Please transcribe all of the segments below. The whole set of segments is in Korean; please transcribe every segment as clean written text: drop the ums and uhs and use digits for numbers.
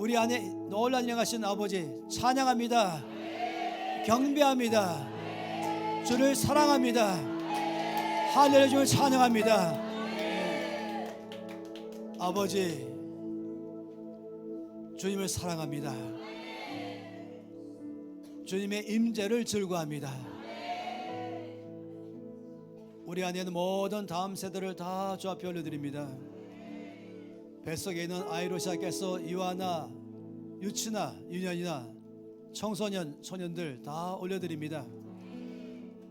우리 안에 놀란 일하신 아버지 찬양합니다. 경배합니다. 주를 사랑합니다. 할렐루야 주를 찬양합니다. 아버지 주님을 사랑합니다. 주님의 임재를 즐거워합니다. 우리 안에 있는 모든 다음 세대를 다 주 앞에 올려드립니다. 뱃속에 있는 아이로 시작해서 이화나 유치나 유년이나 청소년 소년들 다 올려드립니다.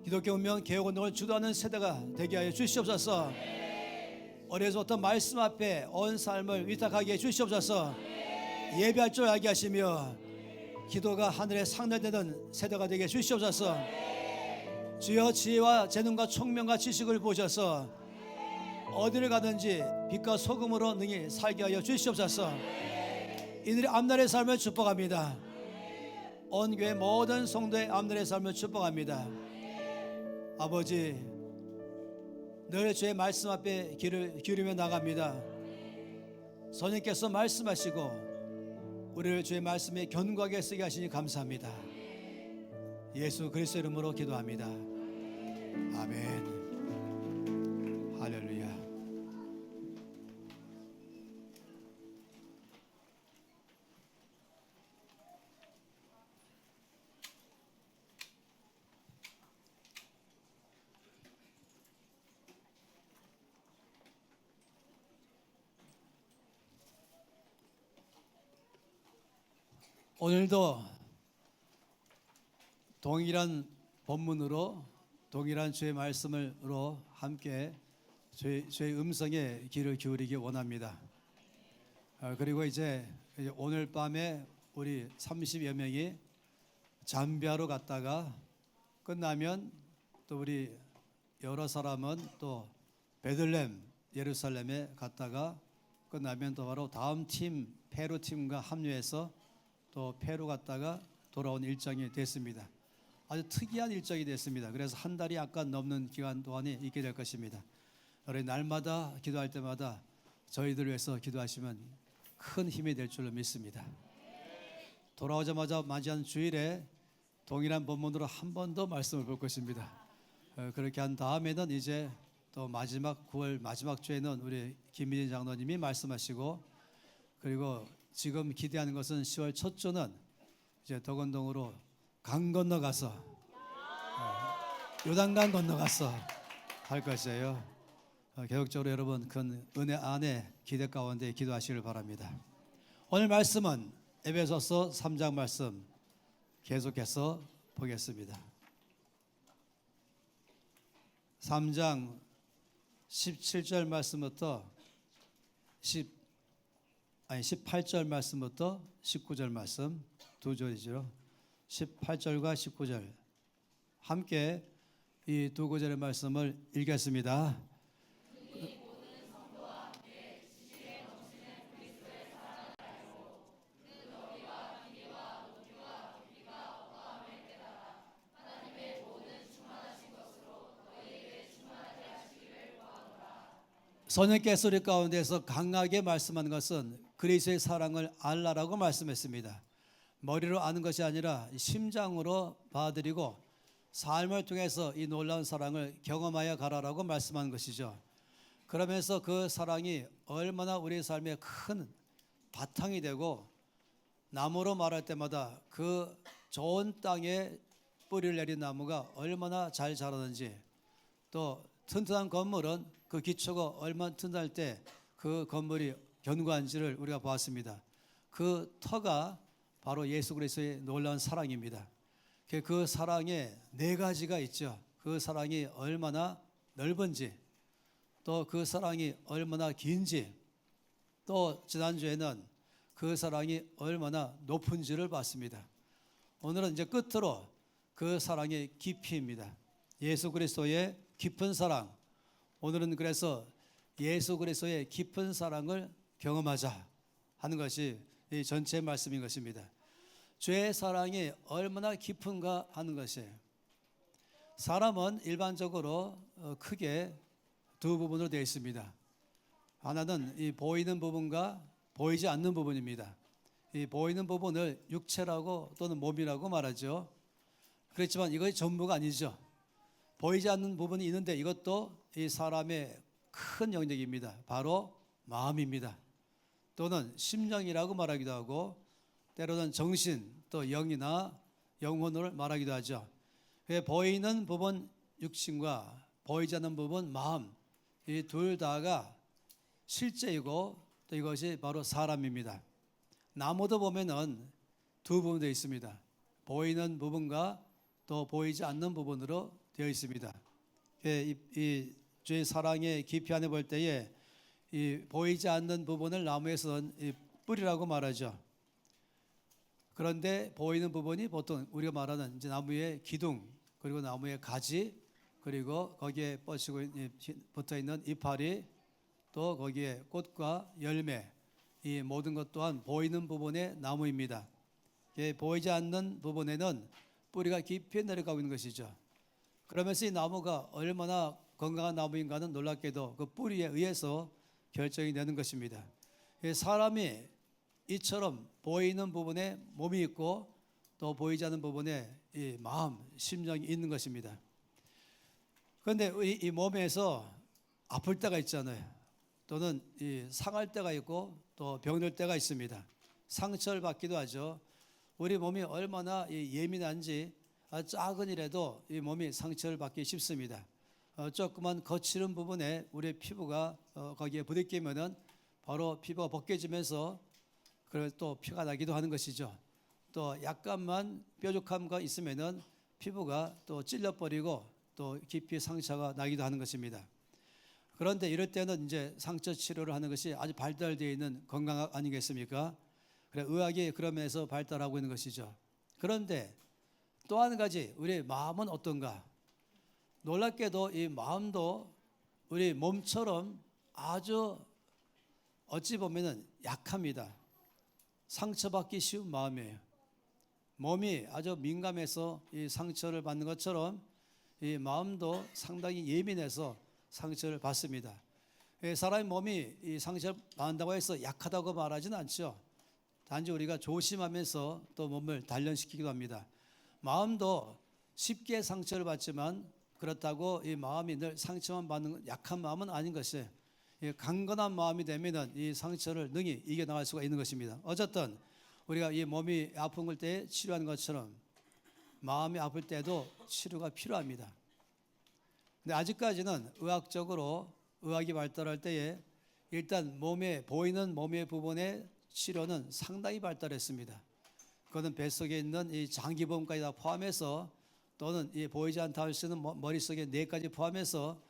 기독교 운명 개혁운동을 주도하는 세대가 되게 하여 주시옵소서. 어려서부터 말씀 앞에 온 삶을 위탁하게 해 주시옵소서. 예배할 줄 알게 하시며 기도가 하늘에 상달되는 세대가 되게 해 주시옵소서. 주여 지혜와 재능과 총명과 지식을 보셔서 어디를 가든지 빛과 소금으로 능히 살게 하여 주시옵소서. 이들의 앞날의 삶을 축복합니다. 온 교회 모든 성도의 앞날의 삶을 축복합니다. 아버지 늘 주의 말씀 앞에 귀를 기울이며 나갑니다. 성령께서 말씀하시고 우리를 주의 말씀에 견고하게 쓰게 하시니 감사합니다. 예수 그리스도 이름으로 기도합니다. 아멘. 할렐루야. 오늘도 동일한 본문으로 동일한 주의 말씀으로 함께 주의 음성에 귀를 기울이기 원합니다. 그리고 이제 오늘 밤에 우리 30여 명이 잠비아로 갔다가 끝나면 또 우리 여러 사람은 또 베들레헴 예루살렘에 갔다가 끝나면 또 바로 다음 팀 페루 팀과 합류해서 또 페루 갔다가 돌아온 일정이 됐습니다. 아주 특이한 일정이 됐습니다. 그래서 한 달이 약간 넘는 기간 동안에 있게 될 것입니다. 우리 날마다 기도할 때마다 저희들 위해서 기도하시면 큰 힘이 될 줄로 믿습니다. 돌아오자마자 맞이한 주일에 동일한 본문으로 한 번 더 말씀을 볼 것입니다. 그렇게 한 다음에는 이제 또 마지막 9월 마지막 주에는 우리 김민진 장로님이 말씀하시고, 그리고 지금 기대하는 것은 10월 첫 주는 이제 덕원동으로 강 건너가서 요단강 건너가서 할 것이에요. 계속적으로 여러분 큰 은혜 안에 기대 가운데 기도하시길 바랍니다. 오늘 말씀은 에베소서 3장 말씀 계속해서 보겠습니다. 3장 17절 말씀부터 18절 말씀부터 19절 말씀 두 절이죠. 18절과 19절 함께 이 두 구절의 말씀을 읽겠습니다. 선생님께서 우리 가운데서 강하게 말씀한 것은 그리스도의 사랑을 알라라고 말씀했습니다. 머리로 아는 것이 아니라 심장으로 받아들이고 삶을 통해서 이 놀라운 사랑을 경험하여 가라라고 말씀한 것이죠. 그러면서 그 사랑이 얼마나 우리의 삶에 큰 바탕이 되고, 나무로 말할 때마다 그 좋은 땅에 뿌리를 내린 나무가 얼마나 잘 자라는지, 또 튼튼한 건물은 그 기초가 얼마나 튼튼할 때 그 건물이 견고한지를 우리가 보았습니다. 그 터가 바로 예수 그리스도의 놀라운 사랑입니다. 그 사랑에 네 가지가 있죠. 그 사랑이 얼마나 넓은지, 또 그 사랑이 얼마나 긴지, 또 지난주에는 그 사랑이 얼마나 높은지를 봤습니다. 오늘은 이제 끝으로 그 사랑의 깊이입니다. 예수 그리스도의 깊은 사랑. 오늘은 그래서 예수 그리스도의 깊은 사랑을 경험하자 하는 것이 이 전체 말씀인 것입니다. 죄의 사랑이 얼마나 깊은가 하는 것이에요. 사람은 일반적으로 크게 두 부분으로 되어 있습니다. 하나는 이 보이는 부분과 보이지 않는 부분입니다. 이 보이는 부분을 육체라고 또는 몸이라고 말하죠. 그렇지만 이것이 전부가 아니죠. 보이지 않는 부분이 있는데 이것도 이 사람의 큰 영역입니다. 바로 마음입니다. 또는 심령이라고 말하기도 하고 때로는 정신 또 영이나 영혼을 말하기도 하죠. 보이는 부분 육신과 보이지 않는 부분 마음, 이 둘 다가 실제이고 또 이것이 바로 사람입니다. 나무도 보면은 두 부분이 되어 있습니다. 보이는 부분과 또 보이지 않는 부분으로 되어 있습니다. 이 주의 사랑의 깊이 안에 볼 때에 이 보이지 않는 부분을 나무에서는 이 뿌리라고 말하죠. 그런데 보이는 부분이 보통 우리가 말하는 이제 나무의 기둥, 그리고 나무의 가지, 그리고 거기에 붙어 있는 이파리, 또 거기에 꽃과 열매, 이 모든 것 또한 보이는 부분의 나무입니다. 보이지 않는 부분에는 뿌리가 깊이 내려가고 있는 것이죠. 그러면서 이 나무가 얼마나 건강한 나무인가는 놀랍게도 그 뿌리에 의해서 결정이 되는 것입니다. 사람이 이처럼 보이는 부분에 몸이 있고 또 보이지 않는 부분에 이 마음, 심령이 있는 것입니다. 그런데 이 몸에서 아플 때가 있잖아요. 또는 이 상할 때가 있고 또 병들 때가 있습니다. 상처를 받기도 하죠. 우리 몸이 얼마나 예민한지 작은 일에도 이 몸이 상처를 받기 쉽습니다. 조그만 거칠은 부분에 우리의 피부가 거기에 부딪히면은 바로 피부가 벗겨지면서 그리고 또 피가 나기도 하는 것이죠. 또 약간만 뾰족함과 있으면은 피부가 또 찔려버리고 또 깊이 상처가 나기도 하는 것입니다. 그런데 이럴 때는 이제 상처 치료를 하는 것이 아주 발달되어 있는 건강학 아니겠습니까? 그래 의학이 그런 면에서 발달하고 있는 것이죠. 그런데 또 한 가지 우리의 마음은 어떤가? 놀랍게도 이 마음도 우리 몸처럼 아주 어찌 보면은 약합니다. 상처받기 쉬운 마음이에요. 몸이 아주 민감해서 이 상처를 받는 것처럼 이 마음도 상당히 예민해서 상처를 받습니다. 사람의 몸이 이 상처를 받는다고 해서 약하다고 말하지는 않죠. 단지 우리가 조심하면서 또 몸을 단련시키기도 합니다. 마음도 쉽게 상처를 받지만 그렇다고 이 마음이 늘 상처만 받는 약한 마음은 아닌 것이에요. 강건한 마음이 되면은 이 상처를 능히 이겨나갈 수가 있는 것입니다. 어쨌든 우리가 이 몸이 아픈 걸 때 치료하는 것처럼 마음이 아플 때도 치료가 필요합니다. 근데 아직까지는 의학적으로 의학이 발달할 때에 일단 몸에 보이는 몸의 부분의 치료는 상당히 발달했습니다. 그것은 뱃속에 있는 이 장기범까지 다 포함해서 또는 이 보이지 않다 할 수 있는 머릿속에 뇌까지 포함해서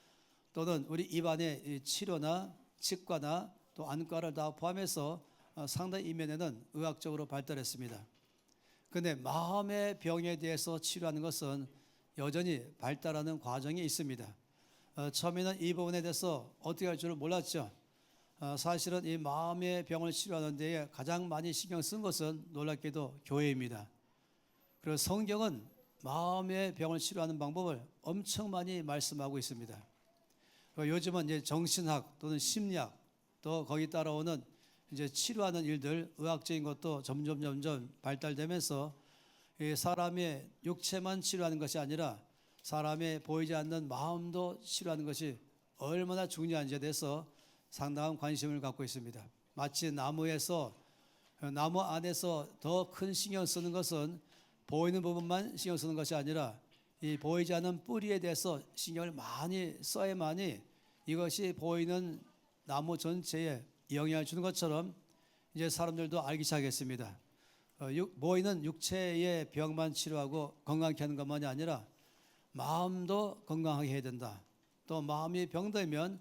또는 우리 입안의 이 치료나 치과나 또 안과를 다 포함해서 상당히 이면에는 의학적으로 발달했습니다. 그런데 마음의 병에 대해서 치료하는 것은 여전히 발달하는 과정이 있습니다. 처음에는 이 부분에 대해서 어떻게 할 줄을 몰랐죠. 사실은 이 마음의 병을 치료하는 데에 가장 많이 신경 쓴 것은 놀랍게도 교회입니다. 그리고 성경은 마음의 병을 치료하는 방법을 엄청 많이 말씀하고 있습니다. 요즘은 이제 정신학 또는 심리학 또 거기 따라오는 이제 치료하는 일들, 의학적인 것도 점점 발달되면서 사람의 육체만 치료하는 것이 아니라 사람의 보이지 않는 마음도 치료하는 것이 얼마나 중요한지에 대해서 상당한 관심을 갖고 있습니다. 마치 나무 안에서 더 큰 신경 쓰는 것은 보이는 부분만 신경 쓰는 것이 아니라 이 보이지 않는 뿌리에 대해서 신경을 많이 써야만이 이것이 보이는 나무 전체에 영향을 주는 것처럼 이제 사람들도 알기 시작했습니다. 보이는 육체의 병만 치료하고 건강케 하는 것만이 아니라 마음도 건강하게 해야 된다. 또 마음이 병들면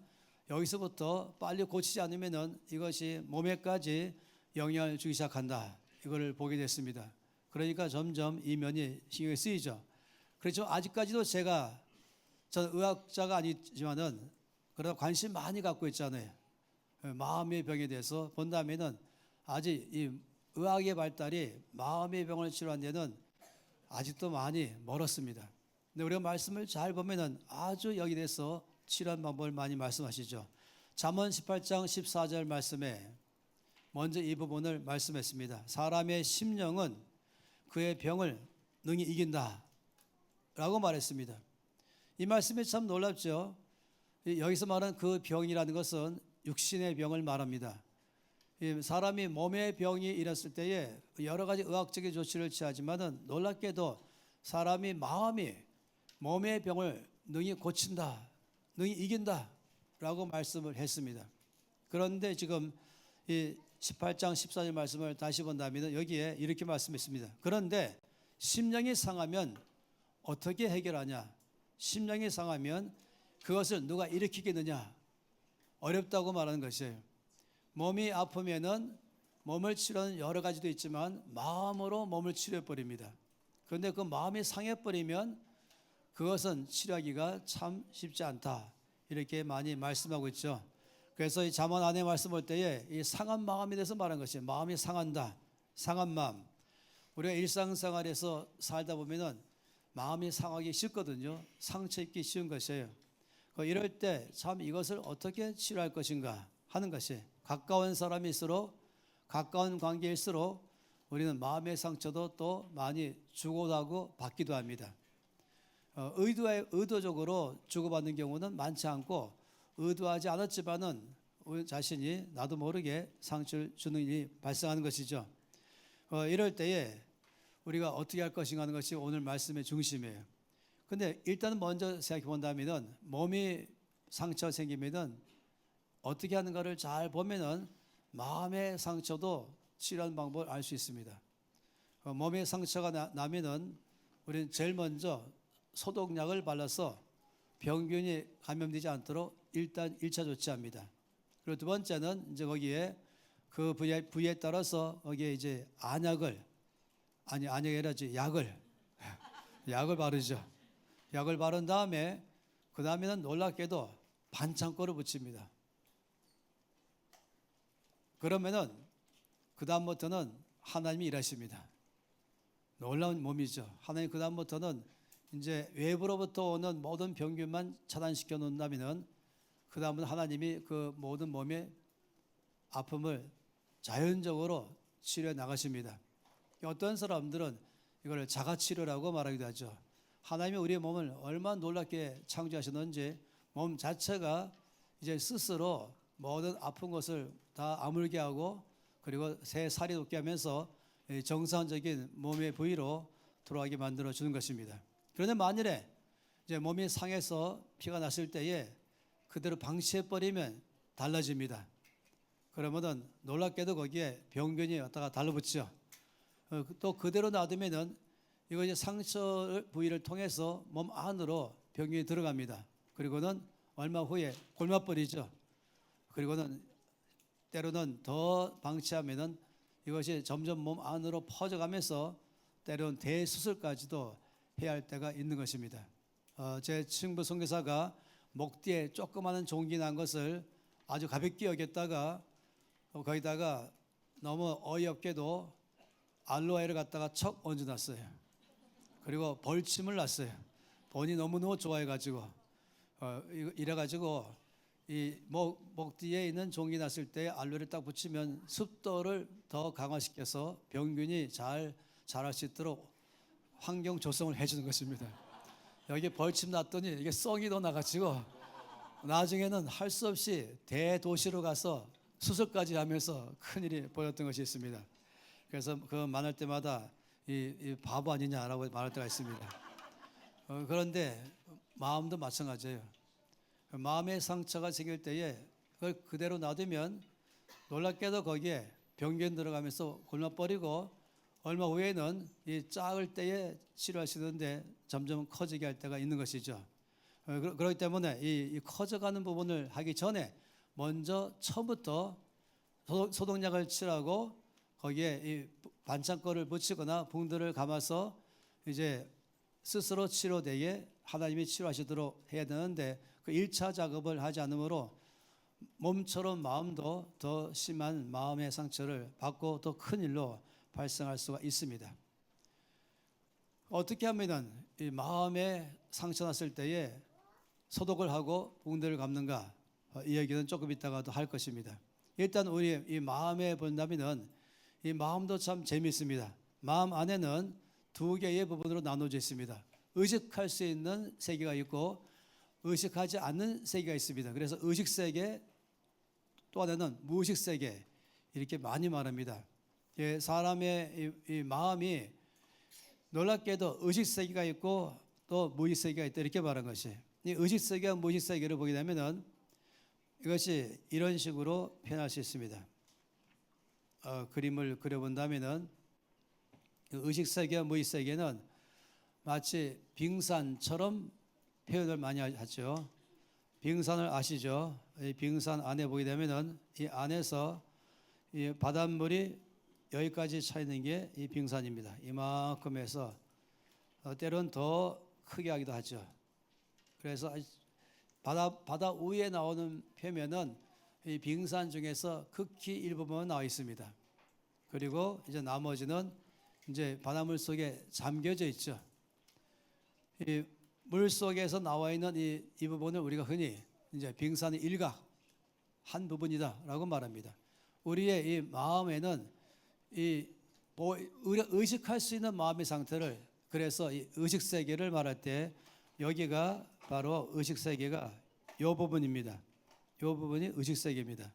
여기서부터 빨리 고치지 않으면 이것이 몸에까지 영향을 주기 시작한다. 이걸 보게 됐습니다. 그러니까 점점 이 면이 신경이 쓰이죠. 그렇죠. 아직까지도 저는 의학자가 아니지만은 그래도 관심 많이 갖고 있잖아요. 마음의 병에 대해서 본다면은 아직 이 의학의 발달이 마음의 병을 치료하는 데는 아직도 많이 멀었습니다. 근데 우리가 말씀을 잘 보면은 아주 여기 대해서 치료하는 방법을 많이 말씀하시죠. 잠언 18장 14절 말씀에 먼저 이 부분을 말씀했습니다. 사람의 심령은 그의 병을 능히 이긴다 라고 말했습니다. 이 말씀이 참 놀랍죠. 여기서 말하는 그 병이라는 것은 육신의 병을 말합니다. 사람이 몸의 병이 일었을 때에 여러 가지 의학적인 조치를 취하지만은 놀랍게도 사람이 마음이 몸의 병을 능히 고친다, 능히 이긴다 라고 말씀을 했습니다. 그런데 지금 이 18장 14절 말씀을 다시 본다면 여기에 이렇게 말씀했습니다. 그런데 심령이 상하면 어떻게 해결하냐? 심령이 상하면 그것을 누가 일으키겠느냐? 어렵다고 말하는 것이에요. 몸이 아프면은 몸을 치료하는 여러 가지도 있지만 마음으로 몸을 치료해 버립니다. 그런데 그 마음이 상해 버리면 그것은 치료하기가 참 쉽지 않다. 이렇게 많이 말씀하고 있죠. 그래서 이 잠언 안에 말씀 볼 때에 이 상한 마음에 대해서 말한 것이에요. 마음이 상한다. 상한 마음. 우리가 일상생활에서 살다 보면은 마음이 상하기 쉽거든요. 상처 입기 쉬운 것이에요. 이럴 때 참 이것을 어떻게 치료할 것인가 하는 것이 가까운 사람일수록 가까운 관계일수록 우리는 마음의 상처도 또 많이 주고하고 받기도 합니다. 의도적으로 주고받는 경우는 많지 않고 의도하지 않았지만은 우리 자신이 나도 모르게 상처를 주는 일이 발생하는 것이죠. 이럴 때에 우리가 어떻게 할 것인가 하는 것이 오늘 말씀의 중심이에요. 근데 일단 먼저 생각해 본다면은 몸이 상처 생기면은 어떻게 하는가를 잘 보면은 마음의 상처도 치료하는 방법을 알 수 있습니다. 몸에 상처가 나면은 우리는 제일 먼저 소독약을 발라서 병균이 감염되지 않도록 일단 1차 조치합니다. 그리고 두 번째는 이제 거기에 그 부위에 따라서 거기에 이제 안약이 아니라 약을 바르죠. 약을 바른 다음에 그 다음에는 놀랍게도 반창고를 붙입니다. 그러면은 그 다음부터는 하나님이 일하십니다. 놀라운 몸이죠. 하나님 그 다음부터는 이제 외부로부터 오는 모든 병균만 차단시켜 놓는다면은 그 다음은 하나님이 그 모든 몸의 아픔을 자연적으로 치료해 나가십니다. 어떤 사람들은 이걸 자가치료라고 말하기도 하죠. 하나님이 우리의 몸을 얼마나 놀랍게 창조하셨는지 몸 자체가 이제 스스로 모든 아픈 것을 다 아물게 하고 그리고 새 살이 돋게 하면서 정상적인 몸의 부위로 돌아가게 만들어 주는 것입니다. 그런데 만일에 이제 몸이 상해서 피가 났을 때에 그대로 방치해 버리면 달라집니다. 그러면은 놀랍게도 거기에 병균이 왔다가 달라붙죠. 또 그대로 놔두면은 이거 이제 상처 부위를 통해서 몸 안으로 병균이 들어갑니다. 그리고는 얼마 후에 골마버리죠. 그리고는 때로는 더 방치하면은 이것이 점점 몸 안으로 퍼져가면서 때로는 대수술까지도 해야 할 때가 있는 것입니다. 제 친구 선교사가 목 뒤에 조그마한 종기 난 것을 아주 가볍게 여겼다가 거기다가 너무 어이없게도 알로에를 갖다가 척 얹어놨어요. 그리고 벌침을 놨어요. 본인이 너무너무 좋아해가지고 이래가지고 이 목 뒤에 있는 종이 났을 때 알로에를 딱 붙이면 습도를 더 강화시켜서 병균이 잘 자랄 수 있도록 환경 조성을 해주는 것입니다. 여기 벌침 났더니 이게 썽이 더 나가지고 나중에는 할 수 없이 대도시로 가서 수술까지 하면서 큰일이 벌어졌던 것이 있습니다. 그래서 그 말할 때마다 이 바보 아니냐라고 말할 때가 있습니다. 그런데 마음도 마찬가지예요. 마음의 상처가 생길 때에 그걸 그대로 놔두면 놀랍게도 거기에 병균 들어가면서 골마버리고 얼마 후에는 이 작을 때에 치료하시는데 점점 커지게 할 때가 있는 것이죠. 그렇기 때문에 이 커져가는 부분을 하기 전에 먼저 처음부터 소독약을 칠하고 거기에 이 반창고를 붙이거나 붕들을 감아서 이제 스스로 치료되게 하나님이 치료하시도록 해야 되는데 그 1차 작업을 하지 않으므로 몸처럼 마음도 더 심한 마음의 상처를 받고 더 큰 일로 발생할 수가 있습니다. 어떻게 하면은 이 마음에 상처 났을 때에 소독을 하고 붕대를 감는가 이 얘기는 조금 이따가도 할 것입니다. 일단 우리 이 마음에 본다면은 이 마음도 참 재미있습니다. 마음 안에는 두 개의 부분으로 나눠져 있습니다. 의식할 수 있는 세계가 있고 의식하지 않는 세계가 있습니다. 그래서 의식 세계, 또 하나는 무의식 세계, 이렇게 많이 말합니다. 예, 사람의 이 마음이 놀랍게도 의식 세계가 있고 또 무의식 세계가 있다, 이렇게 말한 것이. 이 의식 세계와 무의식 세계를 보게 되면은 이것이 이런 식으로 표현할 수 있습니다. 그림을 그려본다면은 의식 세계와 무의식 세계는 마치 빙산처럼 표현을 많이 하죠. 빙산을 아시죠? 이 빙산 안에 보게 되면은 이 안에서 이 바닷물이 여기까지 차 있는 게 이 빙산입니다. 이만큼 해서 때로는 더 크게 하기도 하죠. 그래서 바다 위에 나오는 표면은 이 빙산 중에서 극히 일부분만 나와 있습니다. 그리고 이제 나머지는 이제 바닷물 속에 잠겨져 있죠. 이 물 속에서 나와 있는 이 부분을 우리가 흔히 이제 빙산의 일각 한 부분이다라고 말합니다. 우리의 이 마음에는 우리가 의식할 수 있는 마음의 상태를, 그래서 이 의식 세계를 말할 때 여기가 바로 의식 세계가 이 부분입니다. 이 부분이 의식 세계입니다.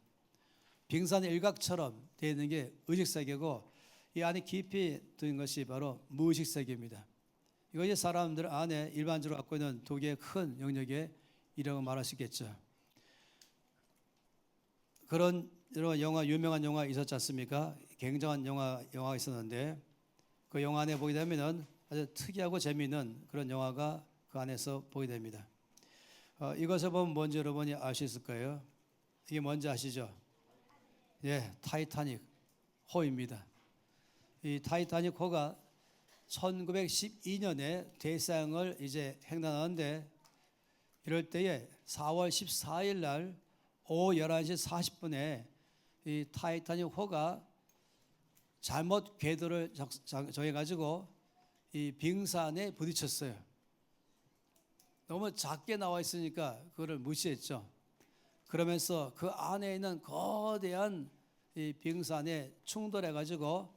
빙산의 일각처럼 되어 있는 게 의식 세계고 이 안에 깊이 든 것이 바로 무의식 세계입니다. 이것이 사람들 안에 일반적으로 갖고 있는 두 개의 큰 영역에 이라고 말할 수 있겠죠. 그런 여러 유명한 영화 있었지 않습니까? 굉장한 영화가 있었는데 그 영화 안에 보게 되면은 아주 특이하고 재미있는 그런 영화가 그 안에서 보게 됩니다. 이것을 보면 뭔지 여러분이 알 수 있을 거예요. 이게 뭔지 아시죠? 예, 타이타닉 호입니다. 이 타이타닉 호가 1912년에 대서양을 이제 횡단하는데 이럴 때에 4월 14일 날 오후 11시 40분에 이 타이타닉 호가 잘못 궤도를 정해가지고 이 빙산에 부딪혔어요. 너무 작게 나와 있으니까 그거를 무시했죠. 그러면서 그 안에 있는 거대한 이 빙산에 충돌해가지고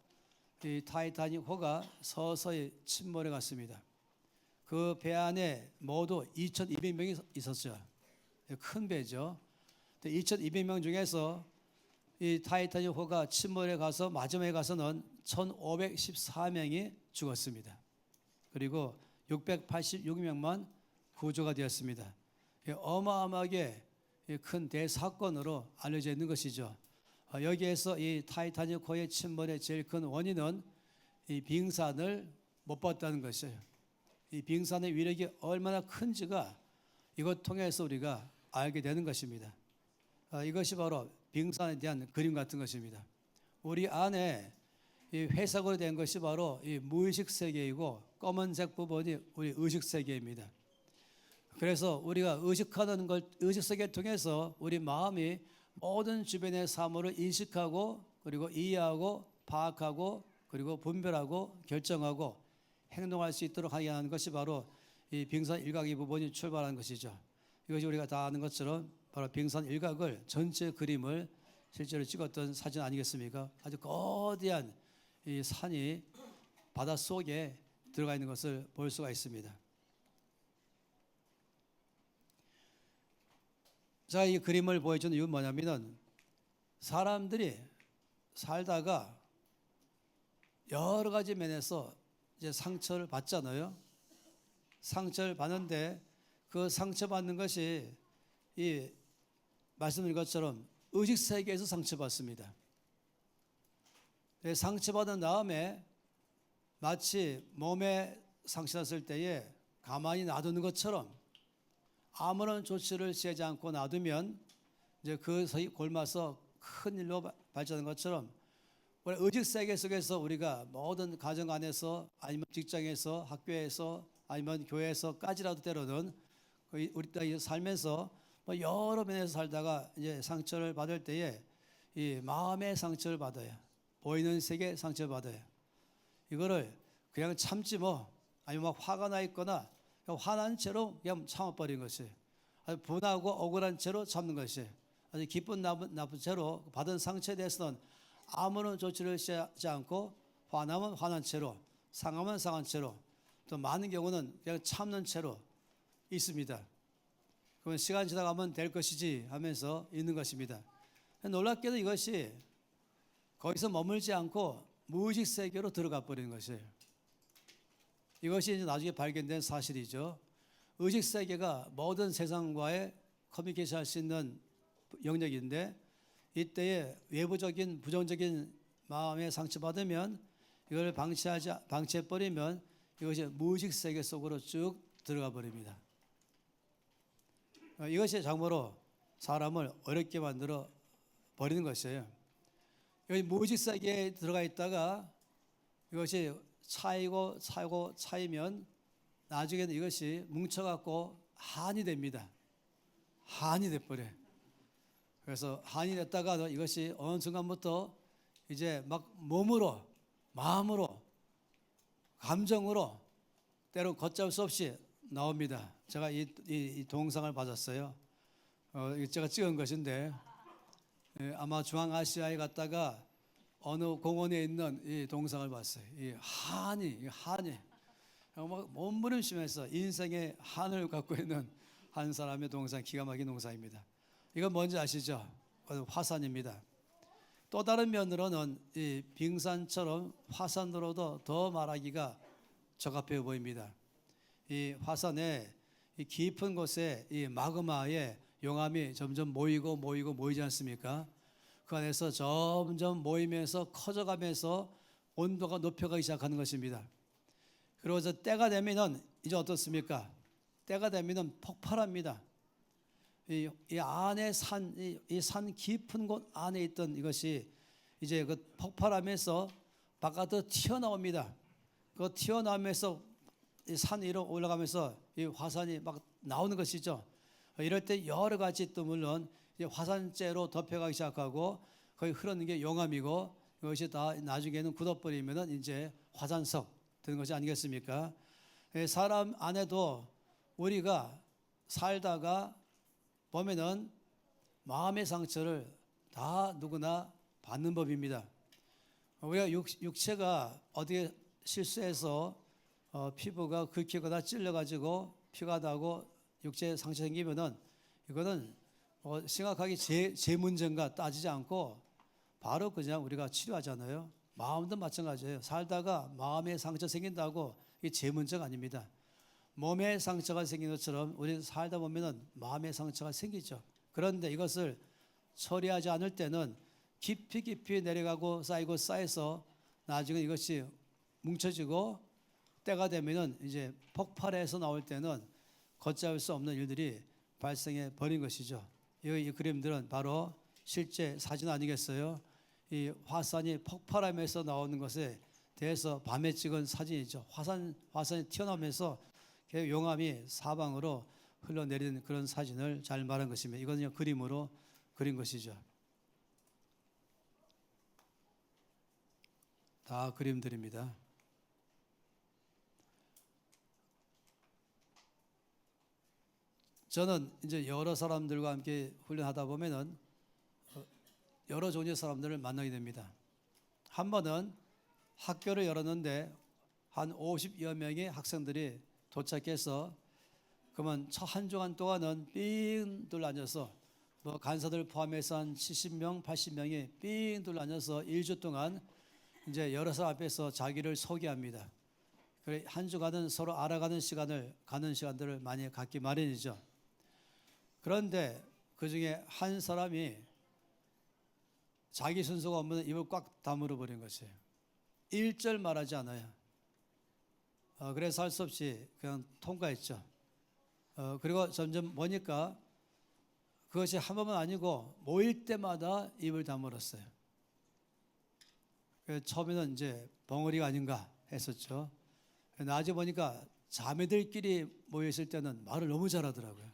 이 타이타닉 호가 서서히 침몰해 갔습니다. 그 배 안에 모두 2,200명이 있었죠. 큰 배죠. 2,200명 중에서 이 타이타닉 호가 침몰해 가서 마지막에 가서는 1,514명이 죽었습니다. 그리고 686명만 구조가 되었습니다. 어마어마하게 큰 대사건으로 알려져 있는 것이죠. 여기에서 이 타이타닉 호의 침몰의 제일 큰 원인은 이 빙산을 못 봤다는 것이에요. 이 빙산의 위력이 얼마나 큰지가 이것 통해서 우리가 알게 되는 것입니다. 이것이 바로 빙산에 대한 그림 같은 것입니다. 우리 안에 이 회색으로 된 것이 바로 이 무의식 세계이고 검은색 부분이 우리 의식 세계입니다. 그래서 우리가 의식하는 걸 의식 세계를 통해서 우리 마음이 모든 주변의 사물을 인식하고 그리고 이해하고 파악하고 그리고 분별하고 결정하고 행동할 수 있도록 하게 하는 것이 바로 이 빙산 일각의 부분이 출발하는 것이죠. 이것이 우리가 다 아는 것처럼 바로 빙산 일각을 전체 그림을 실제로 찍었던 사진 아니겠습니까? 아주 거대한 이 산이 바닷속에 들어가 있는 것을 볼 수가 있습니다. 자, 이 그림을 보여주는 이유는 뭐냐면은 사람들이 살다가 여러 가지 면에서 이제 상처를 받잖아요. 상처를 받는데 그 상처받는 것이 이 말씀드린 것처럼 의식 세계에서 상처받습니다. 상처받은 다음에 마치 몸에 상처났을 때에 가만히 놔두는 것처럼 아무런 조치를 취하지 않고 놔두면 이제 그 사이 골마서 큰 일로 발전하는 것처럼 우리 의식 세계 속에서 우리가 모든 가정 안에서 아니면 직장에서 학교에서 아니면 교회에서까지라도 때로는 우리 살면서 여러 면에서 살다가 이제 상처를 받을 때에 이 마음의 상처를 받아요. 보이는 세계 상처를 받아요. 이거를 그냥 참지 뭐 아니면 막 화가 나 있거나 화난 채로 그냥 참아버린 것이 아주 분하고 억울한 채로 참는 것이 아주 기쁜 나쁜 채로 받은 상처에 대해서는 아무런 조치를 취하지 않고 화나면 화난 채로 상하면 상한 채로 또 많은 경우는 그냥 참는 채로 있습니다. 그러면 시간 지나가면 될 것이지 하면서 있는 것입니다. 놀랍게도 이것이 거기서 머물지 않고 무의식 세계로 들어가 버리는 것이에요. 이것이 이제 나중에 발견된 사실이죠. 의식 세계가 모든 세상과의 커뮤니케이션 할 수 있는 영역인데 이때에 외부적인 부정적인 마음에 상처받으면 이걸 방치해버리면 이것이 무의식 세계 속으로 쭉 들어가 버립니다. 이것이 참으로 사람을 어렵게 만들어 버리는 것이에요. 여기 무의식 세계에 들어가 있다가 이것이 차이면 나중에는 이것이 뭉쳐갖고 한이 됩니다. 한이 돼버려요. 그래서 한이 됐다가 이것이 어느 순간부터 이제 막 몸으로, 마음으로, 감정으로 때로 걷잡을 수 없이 나옵니다. 제가 이 동상을 받았어요. 제가 찍은 것인데 아마 중앙아시아에 갔다가 어느 공원에 있는 이 동상을 봤어요. 이 한이 막 몸부림치면서 인생의 한을 갖고 있는 한 사람의 동상, 기가 막힌 동상입니다. 이건 뭔지 아시죠? 화산입니다. 또 다른 면으로는 이 빙산처럼 화산으로도 더 말하기가 적합해 보입니다. 이 화산의 이 깊은 곳에 이 마그마의 용암이 점점 모이지 않습니까? 그 안에서 점점 모이면서 커져가면서 온도가 높여가기 시작하는 것입니다. 그리고 때가 되면은 이제 어떻습니까? 때가 되면은 폭발합니다. 이 안에 이 산 깊은 곳 안에 있던 이것이 이제 그 폭발하면서 바깥으로 튀어나옵니다. 그 튀어나오면서 이 산 위로 올라가면서 이 화산이 막 나오는 것이죠. 이럴 때 여러 가지 또 물론 이제 화산재로 덮여가기 시작하고 거기 흐르는 게 용암이고 이것이 다 나중에는 굳어버리면은 이제 화산석 되는 것이 아니겠습니까? 사람 안에도 우리가 살다가 보면은 마음의 상처를 다 누구나 받는 법입니다. 우리가 육체가 어디에 실수해서 피부가 긁히거나 찔려가지고 피가 나고 육체에 상처 생기면은 이거는 심각하게 제 문제인가 따지지 않고 바로 그냥 우리가 치료하잖아요. 마음도 마찬가지예요. 살다가 마음에 상처 생긴다고 이게 제 문제가 아닙니다. 몸에 상처가 생긴 것처럼 우리 살다 보면은 마음에 상처가 생기죠. 그런데 이것을 처리하지 않을 때는 깊이 내려가고 쌓여서 나중에 이것이 뭉쳐지고 때가 되면은 이제 폭발해서 나올 때는 걷잡을 수 없는 일들이 발생해 버린 것이죠. 이 그림들은 바로 실제 사진 아니겠어요? 이 화산이 폭발하면서 나오는 것에 대해서 밤에 찍은 사진이죠. 화산이 튀어나오면서 용암이 사방으로 흘러내리는 그런 사진을 잘 말한 것입니다. 이거는 그림으로 그린 것이죠. 다 그림들입니다. 저는 이제 여러 사람들과 함께 훈련하다 보면은 여러 종류의 사람들을 만나게 됩니다. 한 번은 학교를 열었는데 한 50여 명의 학생들이 도착해서 그러면 첫 한 주간 동안은 삥 둘러앉아서 뭐 간사들 포함해서 한 70명, 80명이 삥 둘러앉아서 1주 동안 이제 여러 사람 앞에서 자기를 소개합니다. 그래 한 주간은 서로 알아가는 가는 시간들을 많이 갖기 마련이죠. 그런데 그 중에 한 사람이 자기 순서가 없는 입을 꽉 다물어 버린 것이에요. 1절 말하지 않아요. 그래서 할 수 없이 그냥 통과했죠. 그리고 점점 보니까 그것이 한 번은 아니고 모일 때마다 입을 다물었어요. 처음에는 이제 벙어리가 아닌가 했었죠. 나중에 보니까 자매들끼리 모였을 때는 말을 너무 잘하더라고요.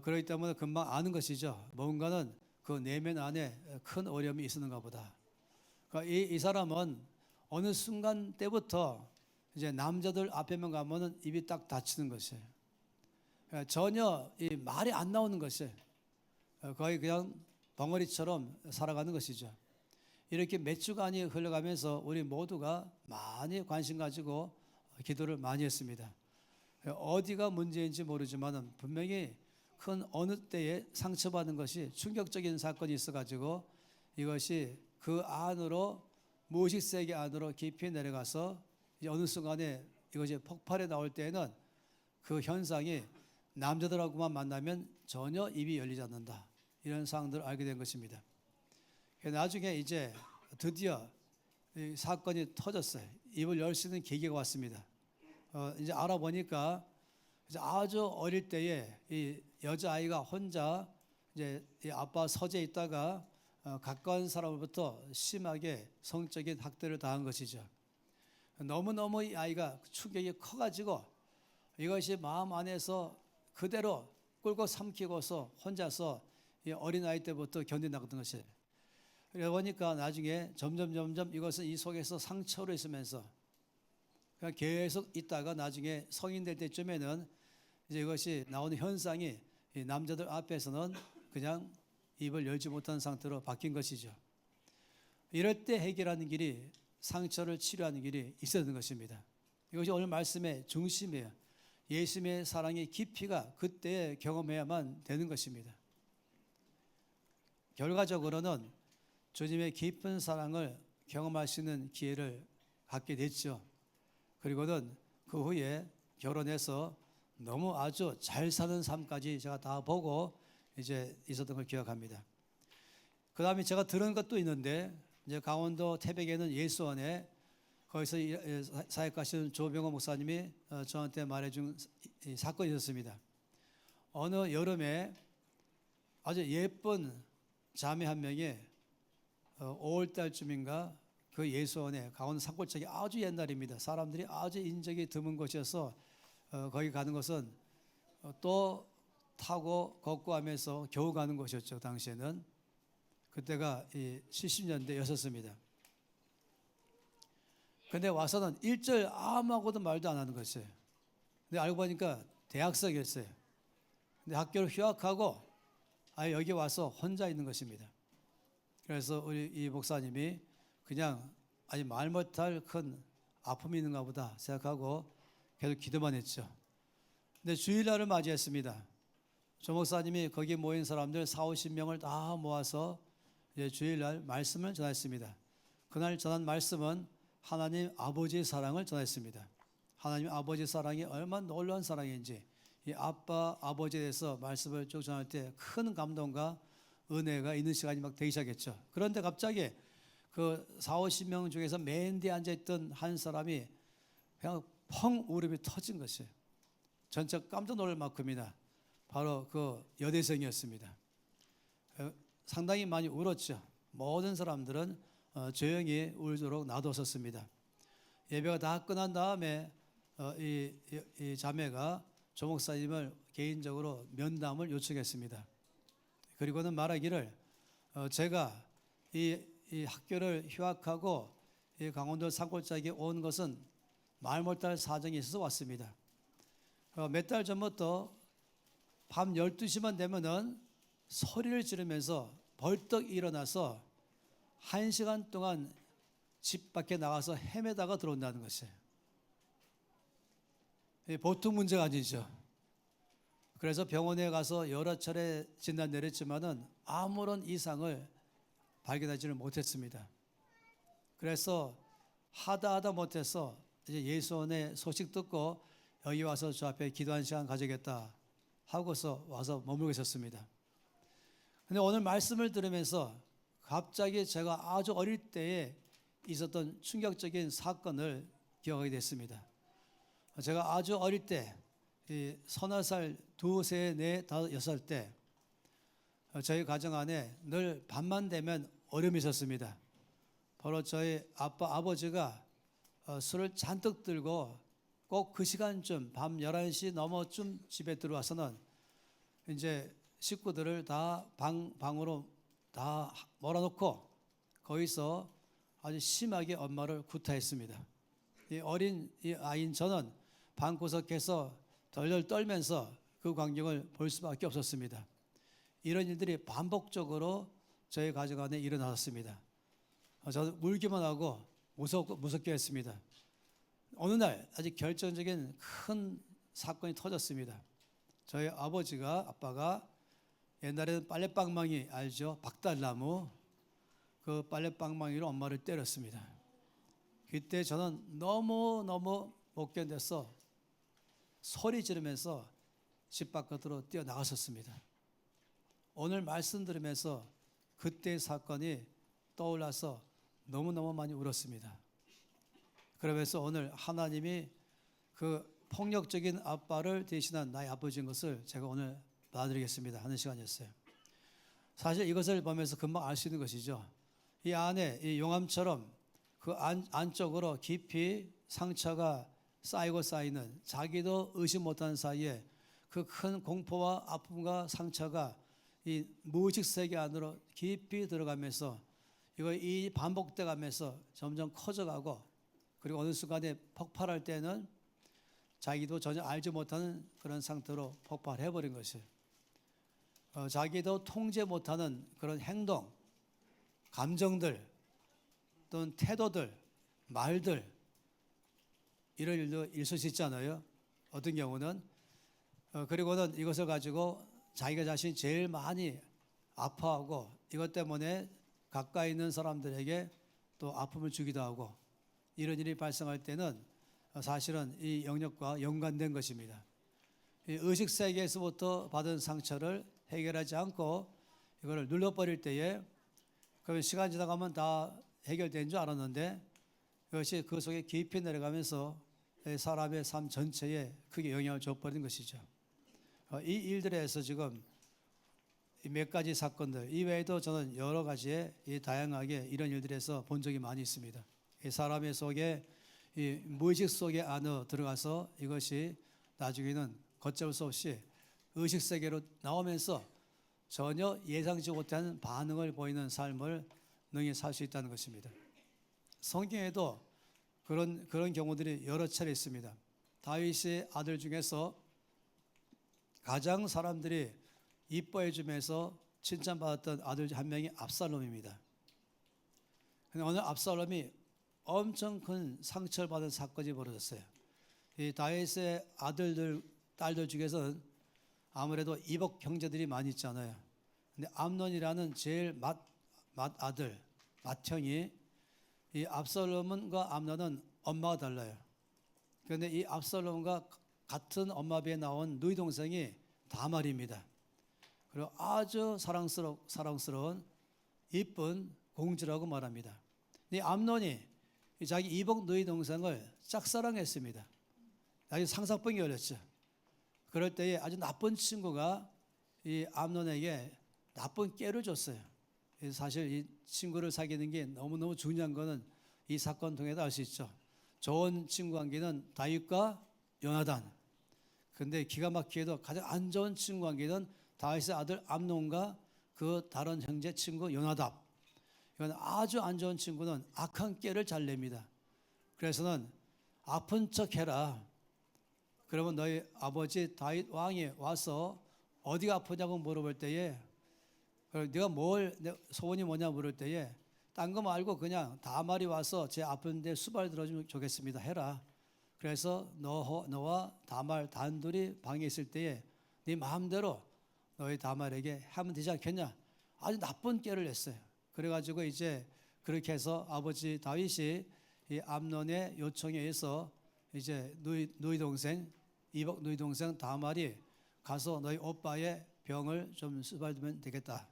그렇기 때문에 금방 아는 것이죠. 뭔가는 그 내면 안에 큰 어려움이 있었는가 보다. 그러니까 이 사람은 어느 순간 때부터 이제 남자들 앞에만 가면은 입이 딱 닫히는 것이에요. 전혀 이 말이 안 나오는 것이에요. 거의 그냥 벙어리처럼 살아가는 것이죠. 이렇게 몇 주간이 흘러가면서 우리 모두가 많이 관심 가지고 기도를 많이 했습니다. 어디가 문제인지 모르지만 분명히 큰 어느 때에 상처받은 것이 충격적인 사건이 있어가지고 이것이 그 안으로 무의식 세계 안으로 깊이 내려가서 어느 순간에 이것이 폭발해 나올 때에는 그 현상이 남자들하고만 만나면 전혀 입이 열리지 않는다. 이런 사항들을 알게 된 것입니다. 나중에 이제 드디어 이 사건이 터졌어요. 입을 열 수 있는 계기가 왔습니다. 이제 알아보니까 이제 아주 어릴 때에 이 여자아이가 혼자 이제 이 아빠 서재에 있다가 가까운 사람으로부터 심하게 성적인 학대를 당한 것이죠. 너무너무 이 아이가 충격이 커가지고 이것이 마음 안에서 그대로 꿀꺽 삼키고서 혼자서 이 어린아이 때부터 견뎌나갔던 것이에요. 그러다 보니까 나중에 점점 이것은 이 속에서 상처로 있으면서 그냥 계속 있다가 나중에 성인 될 때쯤에는 이제 이것이 나오는 현상이 이 남자들 앞에서는 그냥 입을 열지 못하는 상태로 바뀐 것이죠. 이럴 때 해결하는 길이 상처를 치료하는 길이 있어야 되는 것입니다. 이것이 오늘 말씀의 중심이에요. 예수님의 사랑의 깊이가 그때 경험해야만 되는 것입니다. 결과적으로는 주님의 깊은 사랑을 경험할 수 있는 기회를 갖게 됐죠. 그리고는 그 후에 결혼해서 너무 아주 잘 사는 삶까지 제가 다 보고 이제 있었던 걸 기억합니다. 그 다음에 제가 들은 것도 있는데 이제 강원도 태백에는 예수원에 거기서 사역하시는 조병호 목사님이 저한테 말해준 사건이 있었습니다. 어느 여름에 아주 예쁜 자매 한 명이 5월 달쯤인가 그 예수원에 강원도 산골짜기 아주 옛날입니다. 사람들이 아주 인적이 드문 곳이어서 거기 가는 것은 또 타고 걷고 하면서 겨우 가는 곳이었죠. 당시에는 그때가 70년대였었습니다. 근데 와서는 일절 아무하고도 말도 안 하는 것이에요. 근데 알고 보니까 대학생이었어요. 근데 학교를 휴학하고 아예 여기 와서 혼자 있는 것입니다. 그래서 우리 이 목사님이 그냥 아니 말 못할 큰 아픔이 있는가 보다 생각하고 계속 기도만 했죠. 근데 주일날을 맞이했습니다. 조 목사님이 거기 모인 사람들 40-50명을 다 모아서 이제 주일날 말씀을 전했습니다. 그날 전한 말씀은 하나님 아버지의 사랑을 전했습니다. 하나님 아버지의 사랑이 얼마나 놀라운 사랑인지 이 아빠 아버지에 대해서 말씀을 쭉 전할 때 큰 감동과 은혜가 있는 시간이 막 되기 시작했죠. 그런데 갑자기 그 40-50명 중에서 맨 뒤에 앉아있던 한 사람이 그냥 펑 울음이 터진 것이에요. 전체 깜짝 놀랄 만큼이나 바로 그 여대생이었습니다. 상당히 많이 울었죠. 모든 사람들은 조용히 울도록 놔뒀었습니다. 예배가 다 끝난 다음에 이 자매가 조 목사님을 개인적으로 면담을 요청했습니다. 그리고는 말하기를 제가 이 학교를 휴학하고 이 강원도 산골짜기에 온 것은 말 못할 사정이 있어서 왔습니다. 몇 달 전부터 밤 12시만 되면은 소리를 지르면서 벌떡 일어나서 1시간 동안 집 밖에 나가서 헤매다가 들어온다는 것이에요. 보통 문제가 아니죠. 그래서 병원에 가서 여러 차례 진단 내렸지만은 아무런 이상을 발견하지를 못했습니다. 그래서 하다 못해서 이제 예수원의 소식 듣고 여기 와서 저 앞에 기도한 시간 가져야겠다 하고서 와서 머물고 있었습니다. 근데 오늘 말씀을 들으면서 갑자기 제가 아주 어릴 때에 있었던 충격적인 사건을 기억하게 됐습니다. 제가 아주 어릴 때 서너 살, 2, 3, 4, 5, 6살 때 저희 가정 안에 늘 밤만 되면 어려움이 있었습니다. 바로 저희 아버지가 술을 잔뜩 들고 꼭 그 시간쯤 밤 11시 넘어쯤 집에 들어와서는 이제 식구들을 다 방으로 다 몰아놓고 거기서 아주 심하게 엄마를 구타했습니다. 이 어린 이 아이인 저는 방구석에서 덜덜 떨면서 그 광경을 볼 수밖에 없었습니다. 이런 일들이 반복적으로 저희 가족 안에 일어났습니다. 저도 울기만 하고 무섭게 했습니다. 어느 날 아주 결정적인 큰 사건이 터졌습니다. 저희 아빠가 옛날에는 빨래방망이 알죠? 박달나무 그 빨래방망이로 엄마를 때렸습니다. 그때 저는 너무 못 견뎌서 소리 지르면서 집 바깥으로 뛰어나갔었습니다. 오늘 말씀 들으면서 그때의 사건이 떠올라서 너무너무 많이 울었습니다. 그러면서 오늘 하나님이 그 폭력적인 아빠를 대신한 나의 아버지인 것을 제가 오늘 받아드리겠습니다 하는 시간이었어요. 사실 이것을 보면서 금방 알 수 있는 것이죠. 이 안에 이 용암처럼 그 안쪽으로 깊이 상처가 쌓이고 쌓이는, 자기도 의식 못하는 사이에 그 큰 공포와 아픔과 상처가 이 무의식 세계 안으로 깊이 들어가면서 이 반복돼 가면서 점점 커져가고, 그리고 어느 순간에 폭발할 때는 자기도 전혀 알지 못하는 그런 상태로 폭발해 버린 것이에요. 자기도 통제 못하는 그런 행동, 감정들 또는 태도들, 말들, 이런 일도 있을 수 있잖아요. 어떤 경우는 그리고는 이것을 가지고 자기가 자신이 제일 많이 아파하고 이것 때문에 가까이 있는 사람들에게 또 아픔을 주기도 하고, 이런 일이 발생할 때는 사실은 이 영역과 연관된 것입니다. 이 의식 세계에서부터 받은 상처를 해결하지 않고 이거를 눌러버릴 때에, 그러면 시간 지나가면 다 해결된 줄 알았는데 이것이 그 속에 깊이 내려가면서 사람의 삶 전체에 크게 영향을 줘버린 것이죠. 이 일들에서 지금 몇 가지 사건들 이외에도 저는 여러 가지의 다양하게 이런 일들에서 본 적이 많이 있습니다. 이 사람의 속에, 이 무의식 속에 안에 들어가서 이것이 나중에는 걷잡을 수 없이 의식 세계로 나오면서 전혀 예상치 못한 반응을 보이는 삶을 능히 살 수 있다는 것입니다. 성경에도 그런 경우들이 여러 차례 있습니다. 다윗의 아들 중에서 가장 사람들이 이뻐해 주면서 칭찬받았던 아들 한 명이 압살롬입니다. 그런데 오늘 압살롬이 엄청 큰 상처를 받은 사건이 벌어졌어요. 이 다윗의 아들들, 딸들 중에서는 아무래도 이복 형제들이 많이 있잖아요. 근데 암논이라는 제일 맏아들, 맏형이, 이 압살롬과 암논은 엄마가 달라요. 그런데 이 압살롬과 같은 엄마 배에 나온 누이 동생이 다말입니다. 그리고 아주 사랑스러운 이쁜 공주라고 말합니다. 이 암논이 자기 이복 누이 동생을 짝사랑했습니다. 아주 상사병이 걸렸죠. 그럴 때에 아주 나쁜 친구가 이 암논에게 나쁜 깨를 줬어요. 사실 이 친구를 사귀는 게 너무너무 중요한 거는 이 사건 통해서 알 수 있죠. 좋은 친구 관계는 다윗과 요나단. 근데 기가 막히게도 가장 안 좋은 친구 관계는 다윗의 아들 암논과 그 다른 형제 친구 요나답. 이건 아주 안 좋은 친구는 악한 깨를 잘 냅니다. 그래서는 아픈 척 해라. 그러면 너희 아버지 다윗 왕이 와서 어디가 아프냐고 물어볼 때에, 네가 소원이 뭐냐 물을 때에 딴 거 말고 그냥 다말이 와서 제 아픈데 수발 들어주면 좋겠습니다 해라. 그래서 너와 다말 단둘이 방에 있을 때에 네 마음대로 너희 다말에게 하면 되지 않겠냐. 아주 나쁜 깨를 냈어요. 그래가지고 이제 그렇게 해서 아버지 다윗이 이 암논의 요청에 의해서 이제 누이 동생, 이복 누이 동생 다말이 가서 너희 오빠의 병을 좀 수발들면 되겠다.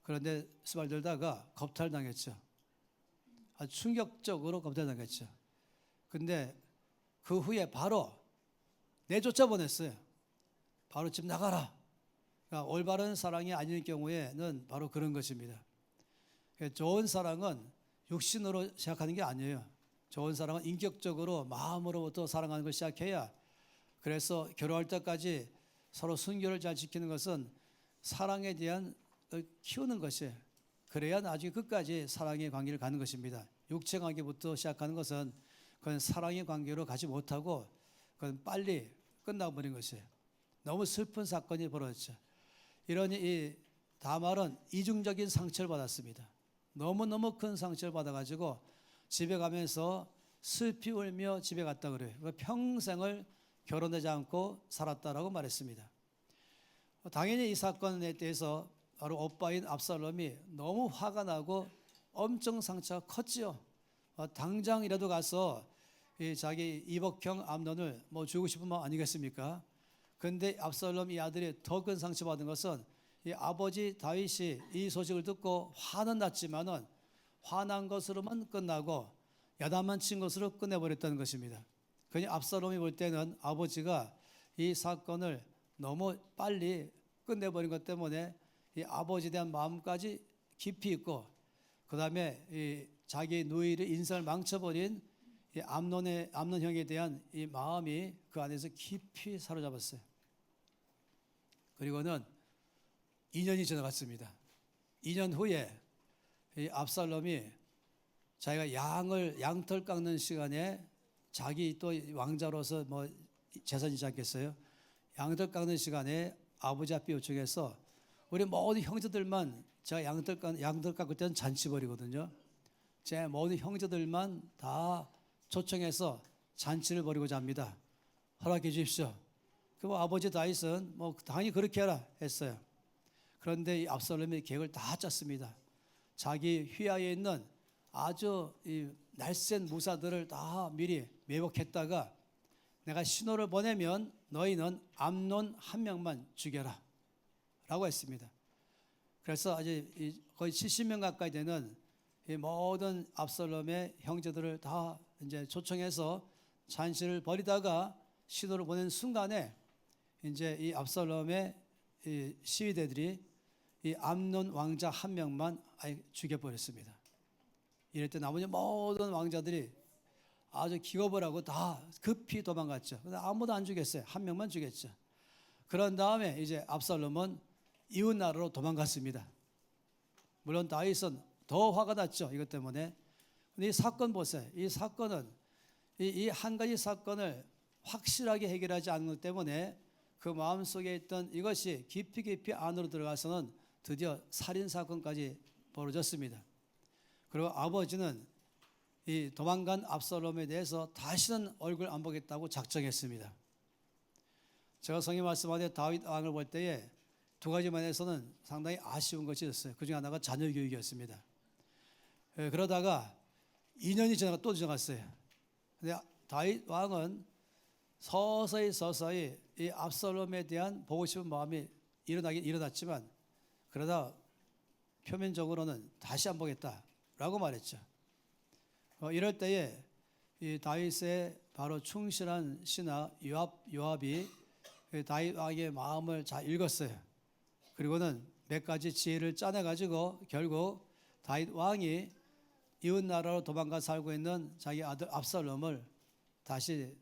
그런데 수발들다가 겁탈당했죠. 아주 충격적으로 겁탈당했죠. 근데 그 후에 바로 내쫓아 보냈어요. 바로 집 나가라. 그러니까 올바른 사랑이 아닌 경우에는 바로 그런 것입니다. 좋은 사랑은 육신으로 시작하는 게 아니에요. 좋은 사랑은 인격적으로 마음으로부터 사랑하는 걸 시작해야, 그래서 결혼할 때까지 서로 순결을 잘 지키는 것은 사랑에 대한 키우는 것이에요. 그래야 나중에 끝까지 사랑의 관계를 가는 것입니다. 육체 관계부터 시작하는 것은 그건 사랑의 관계로 가지 못하고 그건 빨리 끝나버린 것이에요. 너무 슬픈 사건이 벌어졌죠. 이러니 이 다말은 이중적인 상처를 받았습니다. 너무너무 큰 상처를 받아가지고 집에 가면서 슬피 울며 집에 갔다 그래요. 평생을 결혼하지 않고 살았다라고 말했습니다. 당연히 이 사건에 대해서 바로 오빠인 압살롬이 너무 화가 나고 엄청 상처가 컸지요. 당장이라도 가서 자기 이복형 암논을 주고 싶은 마음 아니겠습니까? 그런데 압살롬 이 아들이 더 큰 상처받은 것은 이 아버지 다윗이 이 소식을 듣고 화는 났지만은 화난 것으로만 끝나고 야단만 친 것으로 끝내버렸다는 것입니다. 그냥 압살롬이 볼 때는 아버지가 이 사건을 너무 빨리 끝내버린 것 때문에 이 아버지에 대한 마음까지 깊이 있고, 그 다음에 이 자기 누이의 인생을 망쳐버린 이 암논 형에 대한 이 마음이 그 안에서 깊이 사로잡았어요. 그리고는 2년이 지나갔습니다. 2년 후에 이 압살롬이 자기가 양털 깎는 시간에 자기 또 왕자로서 재산이지 않겠어요? 양털 깎는 시간에 아버지 앞에 요청해서 우리 모든 형제들만, 제가 양털 깎을 때는 잔치벌이거든요. 제 모든 형제들만 다 초청해서 잔치를 벌이고자 합니다. 허락해 주십시오. 그 아버지 다윗은 당연히 그렇게 해라 했어요. 그런데 이 압살롬이 계획을 다 짰습니다. 자기 휘하에 있는 아주 이 날쌘 무사들을 다 미리 매복했다가 내가 신호를 보내면 너희는 암논 한 명만 죽여라 라고 했습니다. 그래서 아주 거의 70명 가까이 되는 이 모든 압살롬의 형제들을 다 이제 초청해서 잔치를 벌이다가 신호를 보낸 순간에 이제 이 압살롬의 이 시위대들이 이 암논 왕자 한 명만 죽여버렸습니다. 이럴 때 나머지 모든 왕자들이 아주 기겁을 하고 다 급히 도망갔죠. 근데 아무도 안 죽였어요. 한 명만 죽였죠. 그런 다음에 이제 압살롬은 이웃 나라로 도망갔습니다. 물론 다윗은 더 화가 났죠. 이것 때문에. 근데 이 사건 보세요. 이 사건은 이 한 가지 사건을 확실하게 해결하지 않는 것 때문에 그 마음속에 있던 이것이 깊이 안으로 들어가서는 드디어 살인사건까지 벌어졌습니다. 그리고 아버지는 이 도망간 압살롬에 대해서 다시는 얼굴 안 보겠다고 작정했습니다. 제가 성경 말씀 안에 다윗 왕을 볼 때에 두 가지 면에서는 상당히 아쉬운 것이 있었어요. 그중 하나가 자녀 교육이었습니다. 그러다가 2년이 지나가 또 지나갔어요. 근데 다윗 왕은 서서히 이 압살롬에 대한 보고 싶은 마음이 일어났지만 그러다 표면적으로는 다시 안 보겠다라고 말했죠. 이럴 때에 이 다윗의 바로 충실한 신하 요압이 다윗 왕의 마음을 잘 읽었어요. 그리고는 몇 가지 지혜를 짜내가지고 결국 다윗 왕이 이웃 나라로 도망가 살고 있는 자기 아들 압살롬을 다시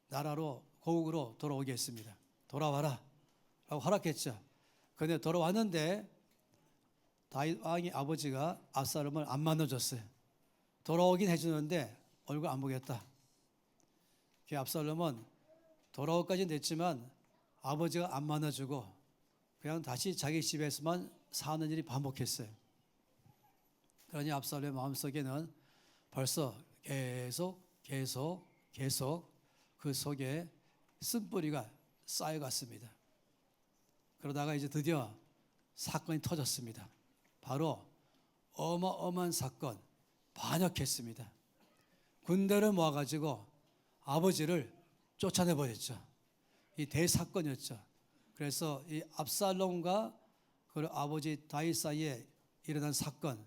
나라로 고국으로 돌아오게 했습니다. 돌아와라 라고 허락했죠. 그런데 돌아왔는데 다윗 왕의 아버지가 압살롬을 안 만나줬어요. 돌아오긴 해주는데 얼굴 안 보겠다. 압살롬은 돌아오기까지는 됐지만 아버지가 안 만나주고 그냥 다시 자기 집에서만 사는 일이 반복했어요. 그러니 압살롬의 마음속에는 벌써 계속 그 속에 쓴뿌리가 쌓여갔습니다. 그러다가 이제 드디어 사건이 터졌습니다. 바로 어마어마한 사건, 반역했습니다. 군대를 모아가지고 아버지를 쫓아내버렸죠. 이 대사건이었죠. 그래서 이 압살롬과 그 아버지 다윗 사이에 일어난 사건,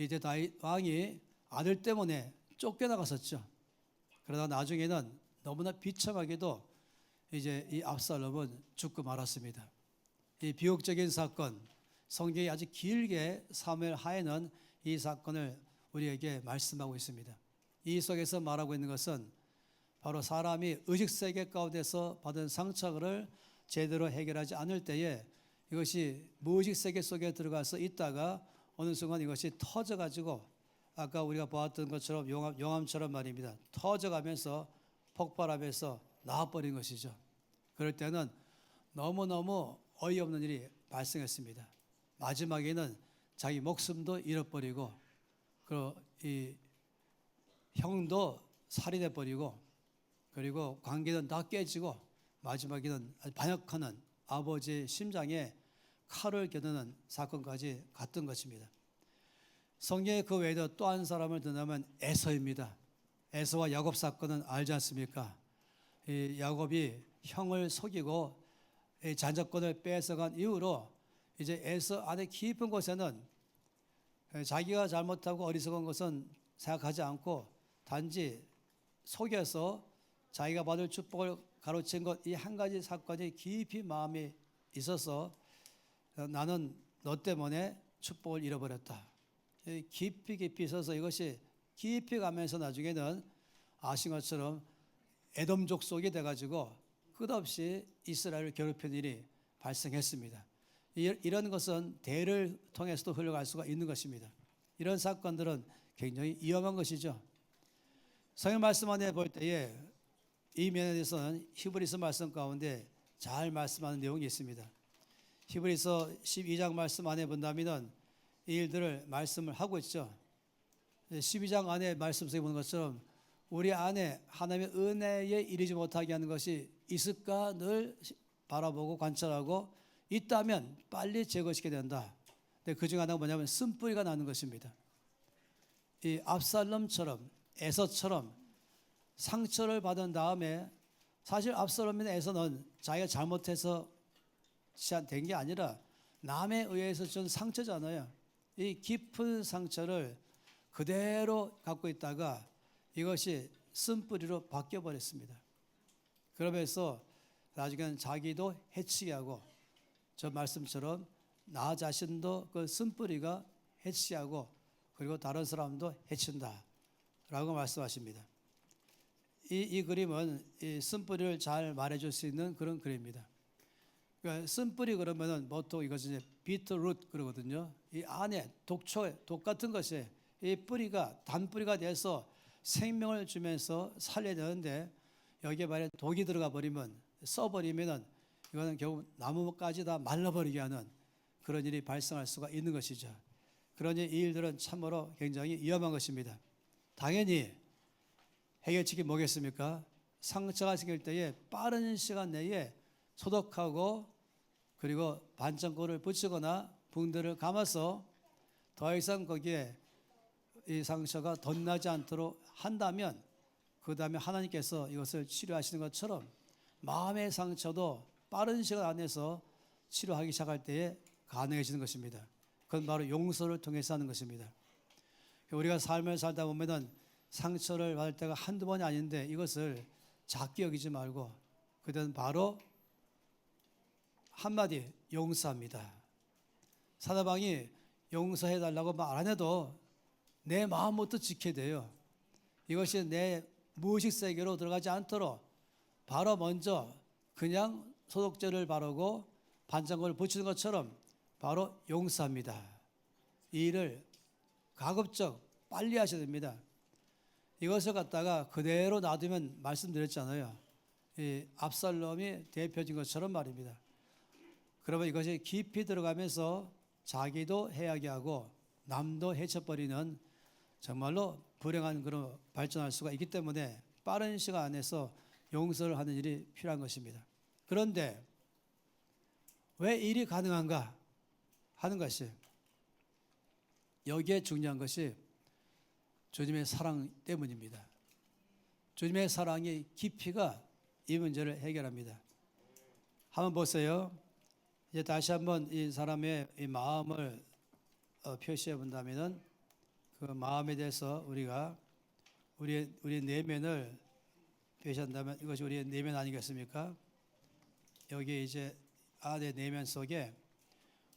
이제 다윗 왕이 아들 때문에 쫓겨나갔었죠. 그러다 나중에는 너무나 비참하게도 이제 이 압살롬은 죽고 말았습니다. 이 비극적인 사건, 성경이 아주 길게 사무엘 하에는 이 사건을 우리에게 말씀하고 있습니다. 이 속에서 말하고 있는 것은 바로 사람이 의식세계 가운데서 받은 상처를 제대로 해결하지 않을 때에 이것이 무의식세계 속에 들어가서 있다가 어느 순간 이것이 터져가지고 아까 우리가 보았던 것처럼 용암처럼 말입니다. 터져가면서 폭발하면서 나와버린 것이죠. 그럴 때는 너무너무 어이없는 일이 발생했습니다. 마지막에는 자기 목숨도 잃어버리고 그리고 이 형도 살인해 버리고 그리고 관계는 다 깨지고 마지막에는 반역하는 아버지의 심장에 칼을 겨누는 사건까지 갔던 것입니다. 성경에 그 외에도 또 한 사람을 드나면 에서입니다. 에서와 야곱 사건은 알지 않습니까? 이 야곱이 형을 속이고 잔적권을 뺏어간 이후로 이제 에서 안에 깊은 곳에는 자기가 잘못하고 어리석은 것은 생각하지 않고 단지 속여서 자기가 받을 축복을 가로챈 것 이 한 가지 사건이 깊이 마음에 있어서 나는 너 때문에 축복을 잃어버렸다. 깊이 있어서 이것이 깊이 가면서 나중에는 아신 것처럼 에돔족 속이 돼가지고 끝없이 이스라엘을 괴롭힌 일이 발생했습니다. 이런 것은 대를 통해서도 흘러갈 수가 있는 것입니다. 이런 사건들은 굉장히 위험한 것이죠. 성경 말씀 안에 볼 때에 이 면에 대해서는 히브리서 말씀 가운데 잘 말씀하는 내용이 있습니다. 히브리서 12장 말씀 안에 본다면 이 일들을 말씀을 하고 있죠. 12장 안에 말씀 속에 보는 것처럼 우리 안에 하나님의 은혜에 이르지 못하게 하는 것이 있을까 늘 바라보고 관찰하고 있다면 빨리 제거시켜야 된다. 근데 그중 하나가 뭐냐면 쓴뿌리가 나는 것입니다. 이 압살롬처럼 에서처럼 상처를 받은 다음에 사실 압살롬이나 에서는 자기가 잘못해서 된 게 아니라 남에 의해서 준 상처잖아요. 이 깊은 상처를 그대로 갖고 있다가 이것이 쓴뿌리로 바뀌어버렸습니다. 그러면서 나중에는 자기도 해치게 하고 저 말씀처럼 나 자신도 그 쓴뿌리가 해치게 하고 그리고 다른 사람도 해친다 라고 말씀하십니다. 이 그림은 이 쓴뿌리를 잘 말해줄 수 있는 그런 그림입니다. 그러니까 쓴뿌리 그러면은 보통 이것은 비트룻 그러거든요. 이 안에 독 같은 것이 이 뿌리가 단뿌리가 돼서 생명을 주면서 살려내는데 여기에 만약 독이 들어가 버리면 써버리면은 이거는 결국 나무까지 다 말라버리게 하는 그런 일이 발생할 수가 있는 것이죠. 그러니 이 일들은 참으로 굉장히 위험한 것입니다. 당연히 해결책이 뭐겠습니까? 상처가 생길 때에 빠른 시간 내에 소독하고 그리고 반창고를 붙이거나 붕대를 감아서 더 이상 거기에 이 상처가 덧나지 않도록 한다면 그 다음에 하나님께서 이것을 치료하시는 것처럼 마음의 상처도 빠른 시간 안에서 치료하기 시작할 때에 가능해지는 것입니다. 그건 바로 용서를 통해서 하는 것입니다. 우리가 삶을 살다 보면은 상처를 받을 때가 한두 번이 아닌데 이것을 작게 여기지 말고 그때는 바로 한마디 용서합니다. 상대방이 용서해달라고 말 안 해도 내 마음부터 지켜야 돼요. 이것이 내 무의식 세계로 들어가지 않도록 바로 먼저 그냥 소독제를 바르고 반창고를 붙이는 것처럼 바로 용서합니다. 이 일을 가급적 빨리 하셔야 됩니다. 이것을 갖다가 그대로 놔두면 말씀드렸잖아요. 이 압살롬이 대표진 것처럼 말입니다. 그러면 이것이 깊이 들어가면서 자기도 해하게 하고 남도 해쳐버리는 정말로 불행한 그런 발전할 수가 있기 때문에 빠른 시간 안에서 용서를 하는 일이 필요한 것입니다. 그런데 왜 일이 가능한가 하는 것이 여기에 중요한 것이 주님의 사랑 때문입니다. 주님의 사랑의 깊이가 이 문제를 해결합니다. 한번 보세요. 이제 다시 한번 이 사람의 이 마음을 표시해 본다면은 그 마음에 대해서 우리가 우리의 내면을 표시한다면 이것이 우리의 내면 아니겠습니까? 여기 이제 안의 내면 속에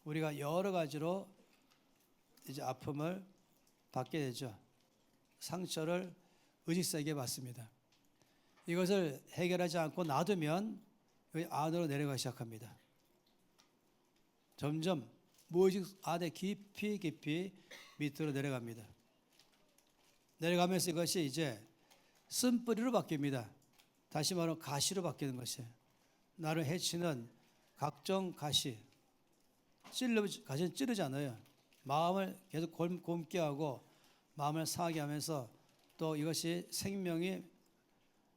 우리가 여러 가지로 이제 아픔을 받게 되죠. 상처를 의식세게 받습니다. 이것을 해결하지 않고 놔두면 여기 안으로 내려가기 시작합니다. 점점 무의식 안에 깊이 밑으로 내려갑니다. 내려가면서 이것이 이제 쓴뿌리로 바뀝니다. 다시 말하면 가시로 바뀌는 것이에요. 나를 해치는 각종 가시, 가시는 찌르지 않아요. 마음을 계속 곪게 하고 마음을 상하게 하면서 또 이것이 생명이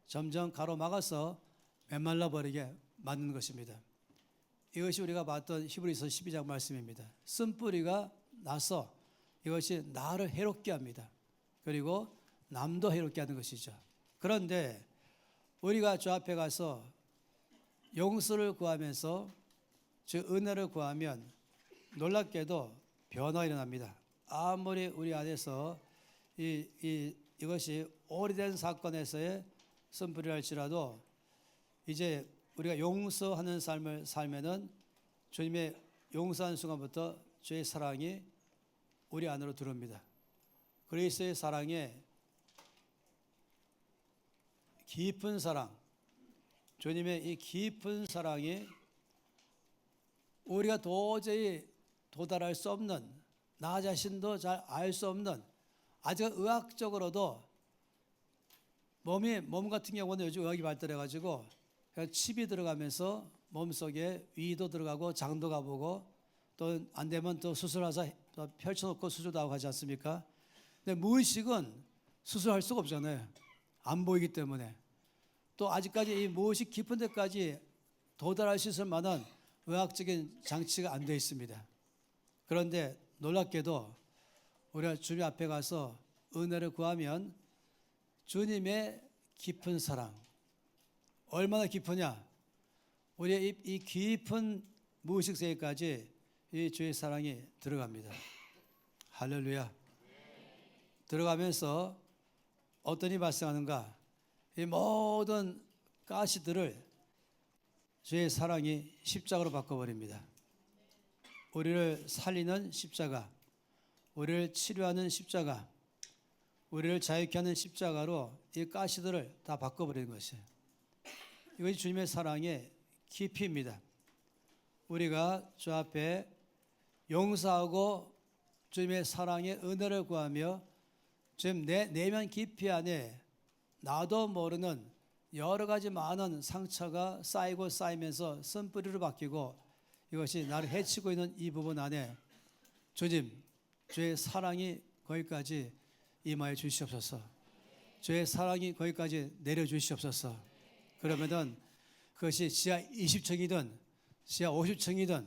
점점 가로막아서 메말라 버리게 만드는 것입니다. 이것이 우리가 봤던 히브리서 12장 말씀입니다. 쓴뿌리가 나서 이것이 나를 해롭게 합니다. 그리고 남도 해롭게 하는 것이죠. 그런데 우리가 주 앞에 가서 용서를 구하면서 그 은혜를 구하면 놀랍게도 변화가 일어납니다. 아무리 우리 안에서 이것이 오래된 사건에서의 쓴뿌리랄지라도 이제 우리가 용서하는 삶을 살면은 주님의 용서하는 순간부터 주의 사랑이 우리 안으로 들어옵니다. 그리스도의 사랑에 깊은 사랑, 주님의 이 깊은 사랑이 우리가 도저히 도달할 수 없는, 나 자신도 잘 알 수 없는, 아주 의학적으로도 몸 같은 경우는 요즘 의학이 발달해가지고 칩이 들어가면서 몸속에 위도 들어가고 장도 가보고 또 안 되면 또 수술해서 펼쳐놓고 수술도 하고 하지 않습니까? 근데 무의식은 수술할 수가 없잖아요. 안 보이기 때문에. 또 아직까지 이 무의식 깊은 데까지 도달할 수 있을 만한 의학적인 장치가 안 되어 있습니다. 그런데 놀랍게도 우리가 주님 앞에 가서 은혜를 구하면 주님의 깊은 사랑, 얼마나 깊으냐? 우리의 이 깊은 무의식 세계까지 이 주의 사랑이 들어갑니다. 할렐루야. 들어가면서 어떤 일이 발생하는가? 이 모든 가시들을 주의 사랑이 십자가로 바꿔버립니다. 우리를 살리는 십자가, 우리를 치료하는 십자가, 우리를 자유케 하는 십자가로 이 가시들을 다 바꿔버리는 것이에요. 이것이 주님의 사랑의 깊이입니다. 우리가 주 앞에 용서하고 주님의 사랑의 은혜를 구하며 지금 내 내면 깊이 안에 나도 모르는 여러 가지 많은 상처가 쌓이고 쌓이면서 쓴뿌리로 바뀌고 이것이 나를 해치고 있는 이 부분 안에 주님, 주의 사랑이 거기까지 임하여 주시옵소서. 주의 사랑이 거기까지 내려주시옵소서. 그러면은 그것이 지하 20층이든 지하 50층이든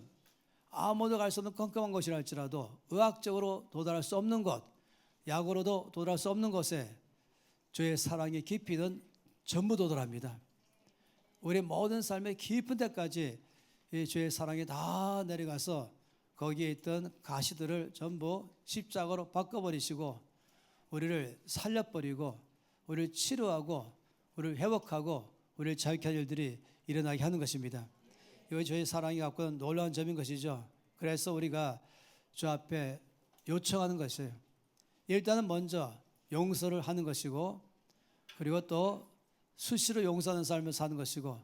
아무도 갈 수 없는 컴컴한 곳이라 할지라도 의학적으로 도달할 수 없는 곳, 약으로도 도달할 수 없는 곳에 주의 사랑의 깊이는 전부 도달합니다. 우리 모든 삶의 깊은 데까지 이 주의 사랑이 다 내려가서 거기에 있던 가시들을 전부 십자가로 바꿔버리시고 우리를 살려버리고 우리를 치료하고 우리를 회복하고 우리를 자유케 할 일들이 일어나게 하는 것입니다. 이것이 주의 사랑이 갖고 있는 놀라운 점인 것이죠. 그래서 우리가 주 앞에 요청하는 것이에요. 일단은 먼저 용서를 하는 것이고 그리고 또 수시로 용서하는 삶을 사는 것이고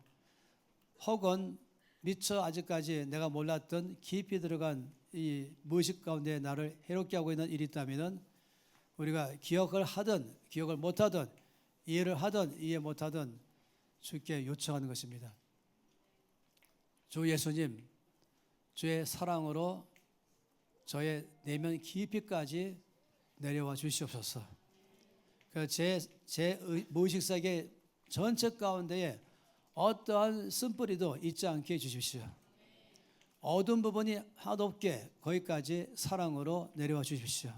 혹은 미처 아직까지 내가 몰랐던 깊이 들어간 이 무의식 가운데 나를 해롭게 하고 있는 일이 있다면 우리가 기억을 하든 기억을 못하든 이해를 하든 이해 못하든 주께 요청하는 것입니다. 주 예수님, 주의 사랑으로 저의 내면 깊이까지 내려와 주시옵소서. 제 무의식 세계 전체 가운데에 어떠한 쓴뿌리도 있지 않게 해주십시오. 어두운 부분이 하나도 없게 거기까지 사랑으로 내려와 주십시오.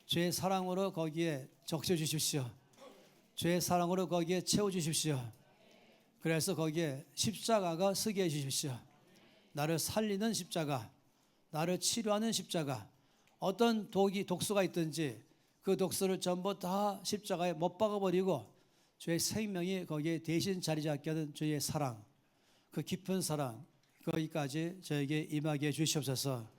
주의 사랑으로 거기에 적셔 주십시오. 주의 사랑으로 거기에 채워 주십시오. 그래서 거기에 십자가가 서게 해 주십시오. 나를 살리는 십자가, 나를 치료하는 십자가, 어떤 독소가 있든지 그 독소를 전부 다 십자가에 못 박아버리고 주의 생명이 거기에 대신 자리 잡게 하는 주의 사랑, 그 깊은 사랑 거기까지 저에게 임하게 해 주시옵소서.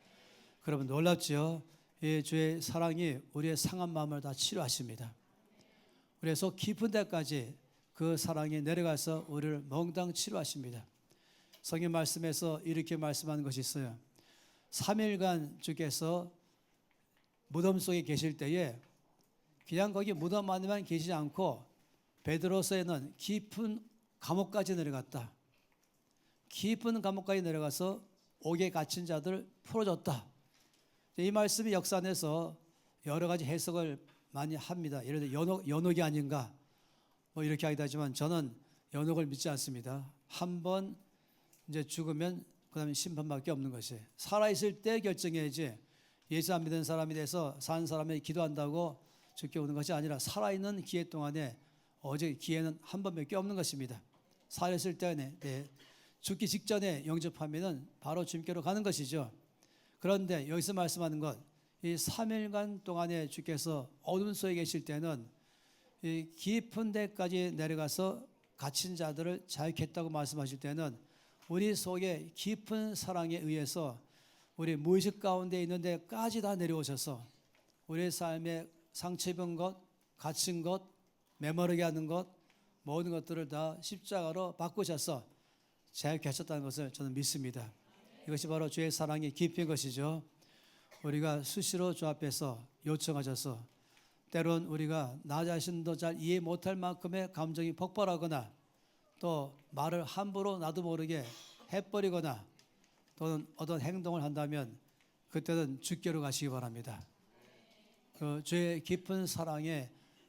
그러면 놀랍지요? 이 주의 사랑이 우리의 상한 마음을 다 치료하십니다. 그래서 깊은 데까지 그 사랑이 내려가서 우리를 몽땅 치료하십니다. 성경 말씀에서 이렇게 말씀하는 것이 있어요. 3일간 주께서 무덤 속에 계실 때에 그냥 거기 무덤 안에만 계시지 않고 베드로서에는 깊은 감옥까지 내려갔다. 깊은 감옥까지 내려가서 옥에 갇힌 자들을 풀어줬다. 이 말씀이 역사 안에서 여러 가지 해석을 많이 합니다. 예를 들어 연옥이 아닌가 뭐 이렇게 하기도 하지만 저는 연옥을 믿지 않습니다. 한번 이제 죽으면 그다음에 심판밖에 없는 것이 살아있을 때 결정해야지. 예수 안 믿는 사람이 돼서 산 사람이 기도한다고 죽게 오는 것이 아니라 살아있는 기회 동안에 어제 기회는 한 번밖에 없는 것입니다. 살아있을 때에 죽기 직전에 영접하면은 바로 주님께로 가는 것이죠. 그런데 여기서 말씀하는 것, 이 3일간 동안에 주께서 어둠 속에 계실 때는 이 깊은 데까지 내려가서 갇힌 자들을 자유케 했다고 말씀하실 때는 우리 속에 깊은 사랑에 의해서 우리 무의식 가운데 있는 데까지 다 내려오셔서 우리의 삶에 상처 입은 것, 갇힌 것, 메모르게 하는 것, 모든 것들을 다 십자가로 바꾸셔서 자유케 하셨다는 것을 저는 믿습니다. 이것이 바로 주의 사랑의 깊이인 것이죠. 우리가 수시로 주 앞에서 요청하셔서 때론 우리가 나 자신도 잘 이해 못할 만큼의 감정이 폭발하거나 또 말을 함부로 나도 모르게 해버리거나 또는 어떤 행동을 한다면 그때는 주께로 가시기 바랍니다. 그 주의 깊은 사랑에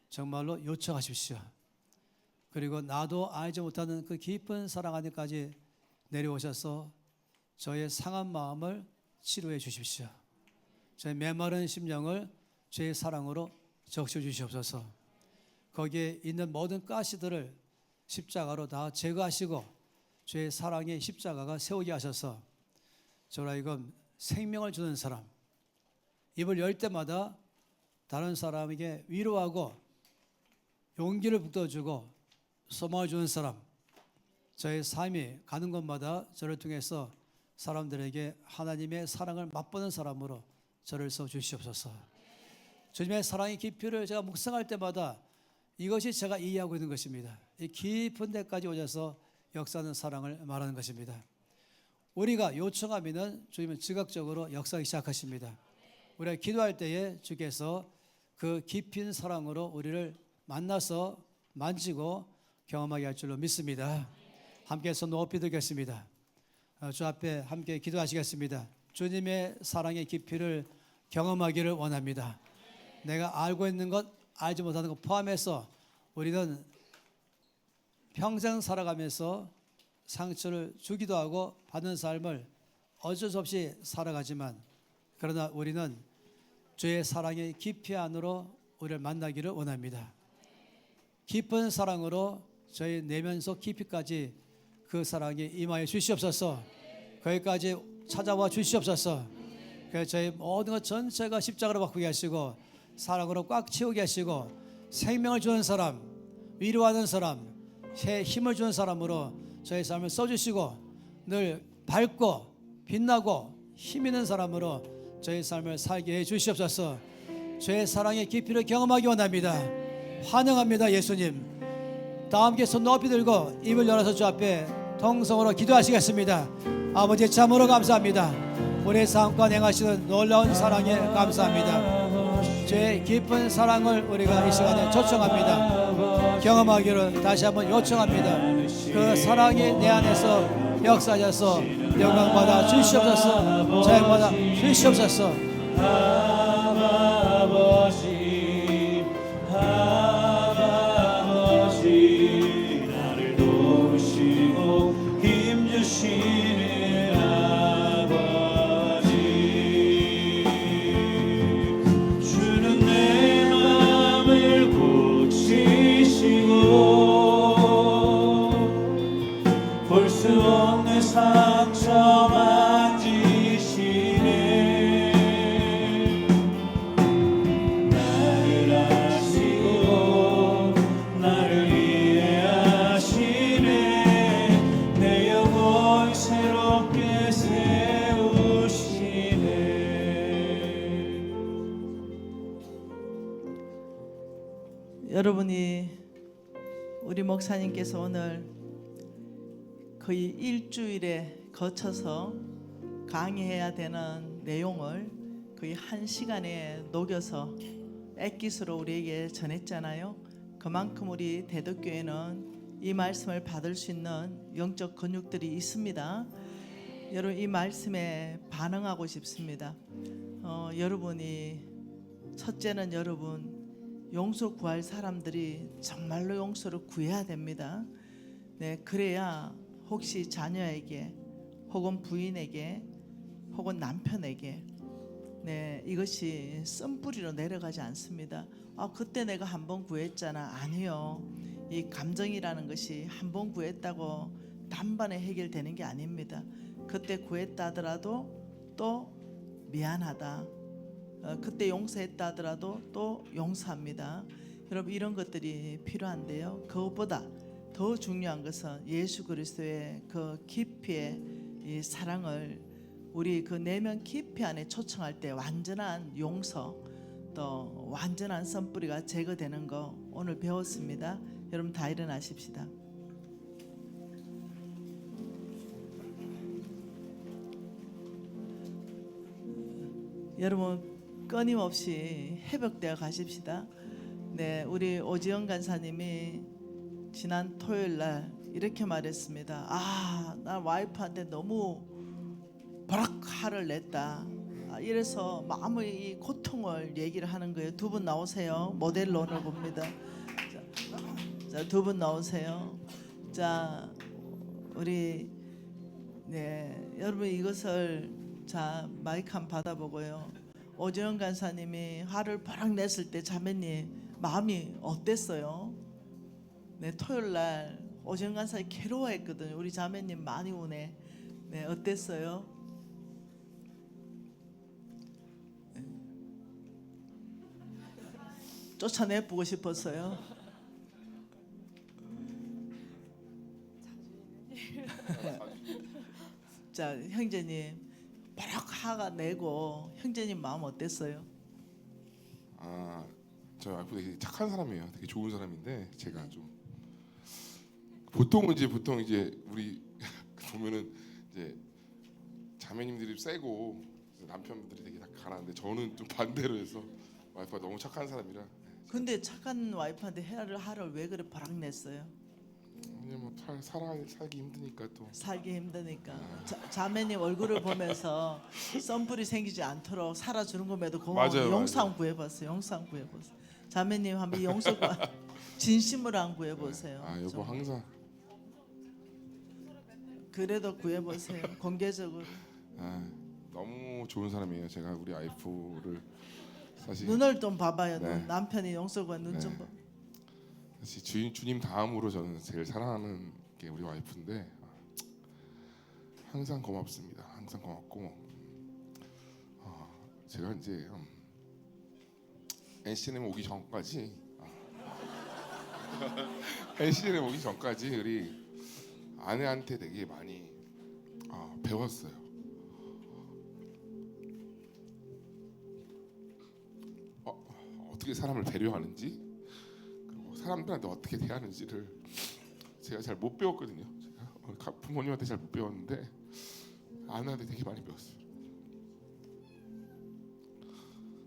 정말로 요청하십시오. 그리고 나도 알지 못하는 그 깊은 사랑 안에까지 내려오셔서 저의 상한 마음을 치료해 주십시오. 저의 메마른 심령을 주의 사랑으로 적셔 주시옵소서. 거기에 있는 모든 가시들을 십자가로 다 제거하시고 주의 사랑의 십자가가 세우게 하셔서 저로 하여금 생명을 주는 사람, 입을 열 때마다 다른 사람에게 위로하고 용기를 북돋주고 소망을 주는 사람, 저의 삶이 가는 곳마다 저를 통해서 사람들에게 하나님의 사랑을 맛보는 사람으로 저를 써 주시옵소서. 주님의 사랑의 깊이를 제가 묵상할 때마다 이것이 제가 이해하고 있는 것입니다. 이 깊은 데까지 오셔서 역사하는 사랑을 말하는 것입니다. 우리가 요청하면 주님은 즉각적으로 역사하기 시작하십니다. 우리가 기도할 때에 주께서 그 깊은 사랑으로 우리를 만나서 만지고 경험하게 할 줄로 믿습니다. 함께 손 높이 들겠습니다. 주 앞에 함께 기도하시겠습니다. 주님의 사랑의 깊이를 경험하기를 원합니다. 내가 알고 있는 것, 알지 못하는 것 포함해서 우리는 평생 살아가면서 상처를 주기도 하고 받는 삶을 어쩔 수 없이 살아가지만 그러나 우리는 주의 사랑의 깊이 안으로 우리를 만나기를 원합니다. 깊은 사랑으로 저희 내면 속 깊이까지 그 사랑이 임하여 주시옵소서. 거기까지 찾아와 주시옵소서. 그래서 저희 모든 것 전체가 십자가로 바꾸게 하시고 사랑으로 꽉 채우게 하시고 생명을 주는 사람, 위로하는 사람, 새 힘을 주는 사람으로 저희 삶을 써주시고 늘 밝고 빛나고 힘 있는 사람으로 저희 삶을 살게 해 주시옵소서. 주의 사랑의 깊이를 경험하기 원합니다. 환영합니다. 예수님, 다 함께 손 높이 들고 입을 열어서 주 앞에 통성으로 기도하시겠습니다. 아버지 참으로 감사합니다. 우리의 삶과 행하시는 놀라운 사랑에 감사합니다. 주의 깊은 사랑을 우리가 이 시간에 초청합니다. 경험하기를 다시 한번 요청합니다. 그 사랑이 내 안에서 역사하셔서 영광받아 주시옵소서. 자영받아 주시옵소서. 아버지 나를 도우시고 힘주시는 아버지, 주는 내 마음을 고치시고 볼 수 없는 상처 만지시네. 나를 아시고 나를 이해하시네. 내 영혼 새롭게 세우시네. 여러분이 우리 목사님께서 오늘 거의 일주일에 거쳐서 강의해야 되는 내용을 거의 1시간에 녹여서 액기스로 우리에게 전했잖아요. 그만큼 우리 대덕교회는 이 말씀을 받을 수 있는 영적 근육들이 있습니다. 여러분 이 말씀에 반응하고 싶습니다. 여러분이 첫째는 여러분 용서 구할 사람들이 정말로 용서를 구해야 됩니다. 네, 그래야 혹시 자녀에게 혹은 부인에게 혹은 남편에게 네, 이것이 쓴뿌리로 내려가지 않습니다. 그때 내가 한 번 구했잖아. 아니요. 이 감정이라는 것이 한 번 구했다고 단번에 해결되는 게 아닙니다. 그때 구했다 하더라도 또 미안하다. 그때 용서했다 하더라도 또 용서합니다. 여러분 이런 것들이 필요한데요. 그것보다 더 중요한 것은 예수 그리스도의 그 깊이의 이 사랑을 우리 그 내면 깊이 안에 초청할 때 완전한 용서 또 완전한 선뿌리가 제거되는 거 오늘 배웠습니다. 여러분 다 일어나십시다. 여러분 끊임없이 회복되어 가십시다. 네, 우리 오지영 간사님이 지난 토요일 날 이렇게 말했습니다. 나 와이프한테 너무 버럭 화를 냈다. 이래서 마음의 이 고통을 얘기를 하는 거예요. 두 분 나오세요. 모델로 오늘 봅니다. 자, 두 분 나오세요. 자, 우리 네, 여러분 이것을 자 마이크 한번 받아보고요. 오지영 간사님이 화를 버럭 냈을 때 자매님 마음이 어땠어요? 네, 토요일 날 오지영 간사님 괴로워했거든요. 우리 자매님 많이 우네. 네, 어땠어요? 쫓아내보고 싶었어요. 자, 형제님 버럭 화가 내고 형제님 마음 어땠어요? 저희 와이프 되게 착한 사람이에요. 되게 좋은 사람인데 제가 좀 보통 이제 우리 보면은 이제 자매님들이 세고 남편들이 되게 다 가라는데 저는 좀 반대로 해서 와이프가 너무 착한 사람이라. 근데 착한 와이프한테 화를 왜 그래 버럭 냈어요? 그냥 뭐 살기 힘드니까 또. 살기 힘드니까. 자매님 얼굴을 보면서 썸불이 생기지 않도록 살아주는 것에도 고마워. 맞아요, 용서 맞아요. 구해봤어요. 용서 구해보세요. 자매님 한번 용서 진심으로 안 구해보세요. 여보 좀. 항상 그래도 구해보세요. 공개적으로. 너무 좋은 사람이에요. 제가 우리 와이프를 사실 눈을 좀 봐봐요. 네. 눈. 남편이 용서 구한 눈 좀 네. 봐. 사실 주님 다음으로 저는 제일 사랑하는 게 우리 와이프인데 항상 고맙습니다. 항상 고맙고 제가 이제 NCNM 오기 전까지 NCNM 오기 전까지 우리 아내한테 되게 많이 배웠어요. 어떻게 사람을 배려하는지 그리고 사람들한테 어떻게 대하는지를 제가 잘 못 배웠거든요. 제가 부모님한테 잘 못 배웠는데 아내한테 되게 많이 배웠어요.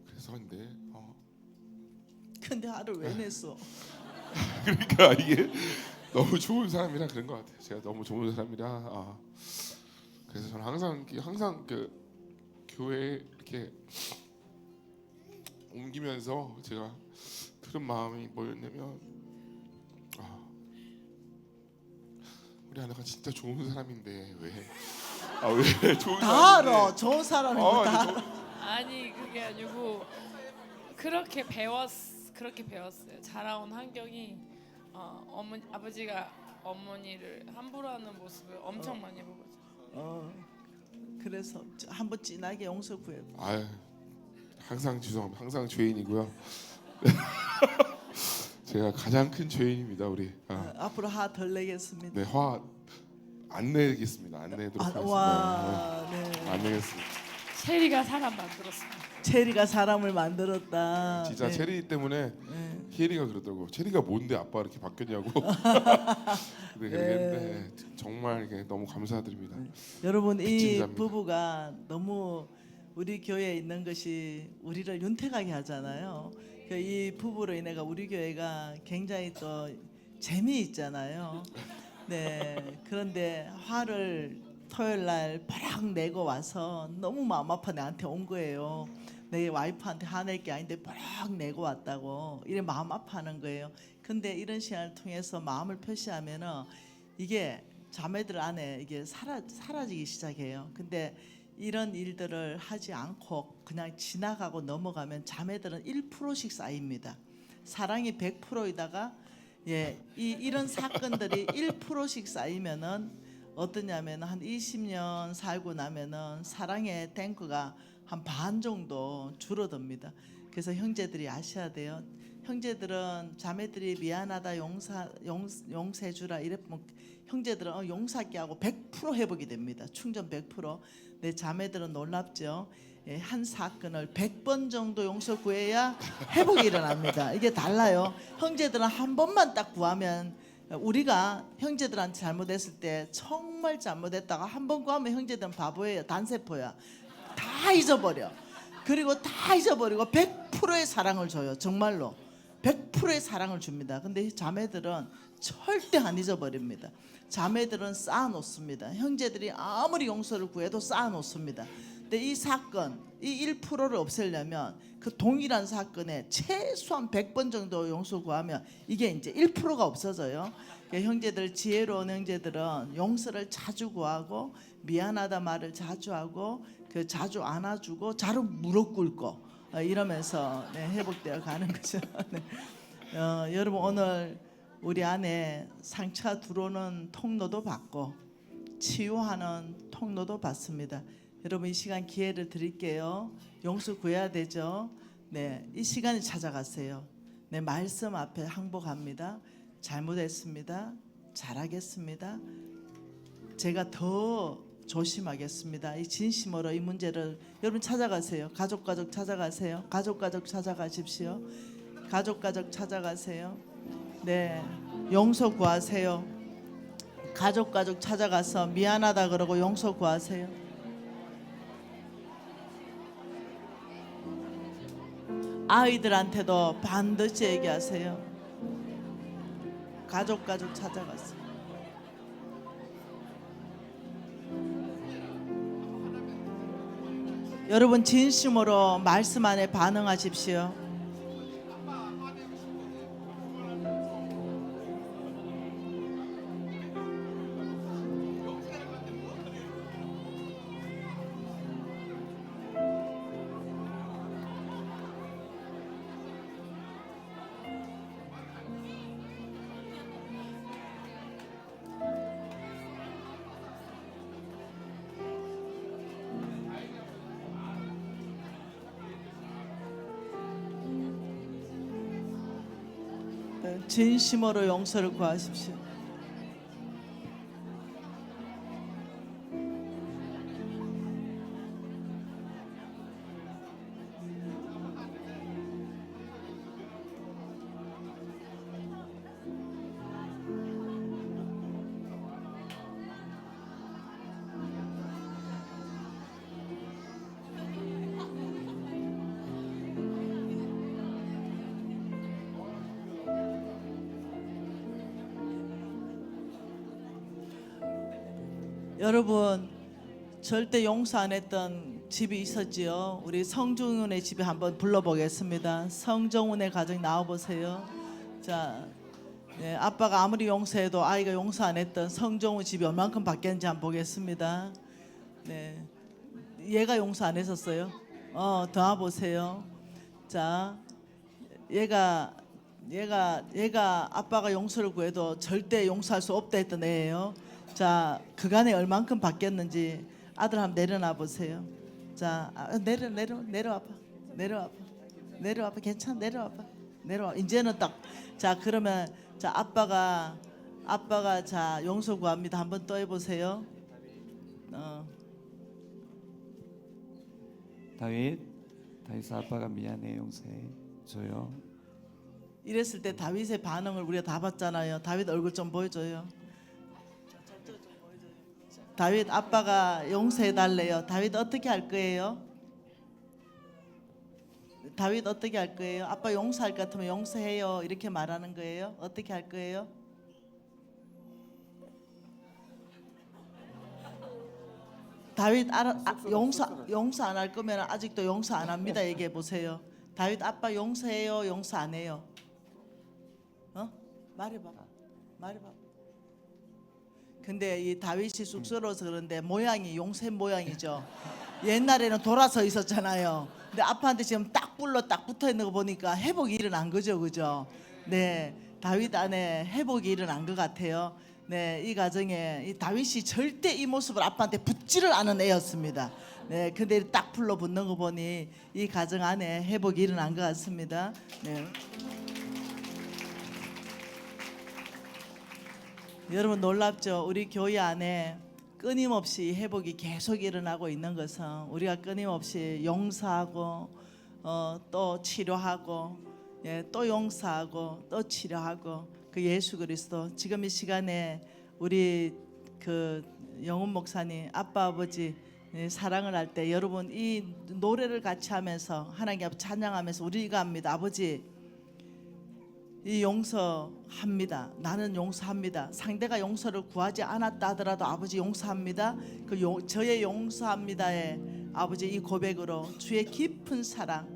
그래서 근데 화를 왜 냈어? 그러니까 이게 너무 좋은 사람이라 그런 것 같아요. 제가 너무 좋은 사람이라 그래서 저는 항상 그 교회에 이렇게 옮기면서 제가 들은 마음이 뭐였냐면 우리 아내가 진짜 좋은 사람인데 왜 좋은 다 사람인데 알아. 좋은 사람인 거 다 알아. 아니 그게 아니고 그렇게 배웠어요. 자라온 환경이 아버지가 어머니를 함부로 하는 모습을 엄청 많이 보거든요. 그래서 한번 진하게 용서 구해. 항상 죄송합니다. 항상 죄인이고요. 제가 가장 큰 죄인입니다. 우리 앞으로 화 덜 내겠습니다. 네, 화 안 내겠습니다. 안 내도록 하겠습니다. 와, 네. 안 내겠습니다. 체리가 사람 만들었습니다. 체리가 사람을 만들었다. 진짜 네. 체리 때문에 희엘이가 그러더라고. 체리가 뭔데 아빠 이렇게 바뀌었냐고. 네, 그랬는데 정말 이게 너무 감사드립니다. 여러분 이 빚진 부부가 너무 우리 교회에 있는 것이 우리를 윤택하게 하잖아요. 이 부부로 인해가 우리 교회가 굉장히 또 재미있잖아요. 네. 그런데 화를 토요일 날 버럭 내고 와서 너무 마음 아파 나한테 온 거예요. 내 와이프한테 화낼 게 아닌데 버럭 내고 왔다고 이래 마음 아파하는 거예요. 근데 이런 시간을 통해서 마음을 표시하면은 이게 자매들 안에 이게 사라지기 시작해요. 근데 이런 일들을 하지 않고 그냥 지나가고 넘어가면 자매들은 1%씩 쌓입니다. 사랑이 100%이다가 이런 사건들이 1%씩 쌓이면은 어떠냐면 한 20년 살고 나면은 사랑의 탱크가 한 반 정도 줄어듭니다. 그래서 형제들이 아셔야 돼요. 형제들은 자매들이 미안하다 용서해주라 이랬으면 형제들은 용서할게 하고 100% 회복이 됩니다. 충전 100%. 내 자매들은 놀랍죠. 한 사건을 100번 정도 용서 구해야 회복이 일어납니다. 이게 달라요. 형제들은 한 번만 딱 구하면 우리가 형제들한테 잘못했을 때 정말 잘못했다가 한 번 구하면 형제들은 바보예요. 단세포야. 다 잊어버려. 그리고 다 잊어버리고 100%의 사랑을 줘요. 정말로 100%의 사랑을 줍니다. 근데 자매들은 절대 안 잊어버립니다. 자매들은 쌓아놓습니다. 형제들이 아무리 용서를 구해도 쌓아놓습니다. 근데 이 사건, 이 1%를 없애려면 그 동일한 사건에 최소한 100번 정도 용서 구하면 이게 이제 1%가 없어져요. 그러니까 형제들, 지혜로운 형제들은 용서를 자주 구하고 미안하다 말을 자주 하고 그 자주 안아주고 자주 무릎 꿇고 이러면서 회복되어 가는 거죠. 네. 여러분 오늘 우리 안에 상처가 들어오는 통로도 받고 치유하는 통로도 받습니다. 여러분 이 시간 기회를 드릴게요. 용서 구해야 되죠. 네, 이 시간에 찾아가세요. 네, 말씀 앞에 항복합니다. 잘못했습니다. 잘하겠습니다. 제가 더 조심하겠습니다. 이 진심으로 이 문제를 여러분 찾아가세요. 가족 찾아가세요. 가족 찾아가십시오. 가족 찾아가세요. 네, 용서 구하세요. 가족 찾아가서 미안하다 그러고 용서 구하세요. 아이들한테도 반드시 얘기하세요. 가족 찾아가세요. 여러분 진심으로 말씀 안에 반응하십시오. 진심으로 용서를 구하십시오. 여러분 절대 용서 안 했던 집이 있었지요. 우리 성정훈의 집에 한번 불러보겠습니다. 성정훈의 가정 나와보세요. 자, 네, 아빠가 아무리 용서해도 아이가 용서 안 했던 성정훈 집이 얼만큼 바뀌었는지 한번 보겠습니다. 네, 얘가 용서 안 했었어요. 더 와보세요. 자, 얘가 아빠가 용서를 구해도 절대 용서할 수 없다 했던 애예요. 자, 그간에 얼만큼 바뀌었는지 아들 한번 내려놔 보세요. 자, 내려와봐. 괜찮아, 내려와. 이제는 딱, 자, 그러면 자 아빠가 자 용서 구합니다. 한번 또 해보세요. 다윗 아빠가 미안해 용서해 줘요. 이랬을 때 다윗의 반응을 우리가 다 봤잖아요. 다윗 얼굴 좀 보여줘요. 다윗 아빠가 용서해 달래요. 다윗 어떻게 할 거예요? 다윗 어떻게 할 거예요? 아빠 용서할 것 같으면 용서해요. 이렇게 말하는 거예요. 어떻게 할 거예요? 다윗 용서 안 할 거면 아직도 용서 안 합니다. 얘기해 보세요. 다윗 아빠 용서해요, 용서 안 해요? 말해봐. 근데 이 다윗이 쑥스러워서 그런데 모양이 용세 모양이죠. 옛날에는 돌아서 있었잖아요. 근데 아빠한테 지금 딱 붙어 있는 거 보니까 회복이 일어난 거죠, 그죠? 네, 다윗 안에 회복이 일어난 것 같아요. 네, 이 가정에 이 다윗이 절대 이 모습을 아빠한테 붙지를 않은 애였습니다. 네, 근데 딱 붙는 거 보니 이 가정 안에 회복이 일어난 것 같습니다. 네. 여러분 놀랍죠? 우리 교회 안에 끊임없이 회복이 계속 일어나고 있는 것은 우리가 끊임없이 용서하고 또 치료하고 또 용서하고 또 치료하고 그 예수 그리스도 지금 이 시간에 우리 그 영훈 목사님 아빠 아버지 사랑을 할 때 여러분 이 노래를 같이 하면서 하나님 앞에 찬양하면서 우리가 합니다. 아버지 이 용서합니다. 나는 용서합니다. 상대가 용서를 구하지 않았다 하더라도 아버지 용서합니다. 저의 용서합니다의 아버지 이 고백으로 주의 깊은 사랑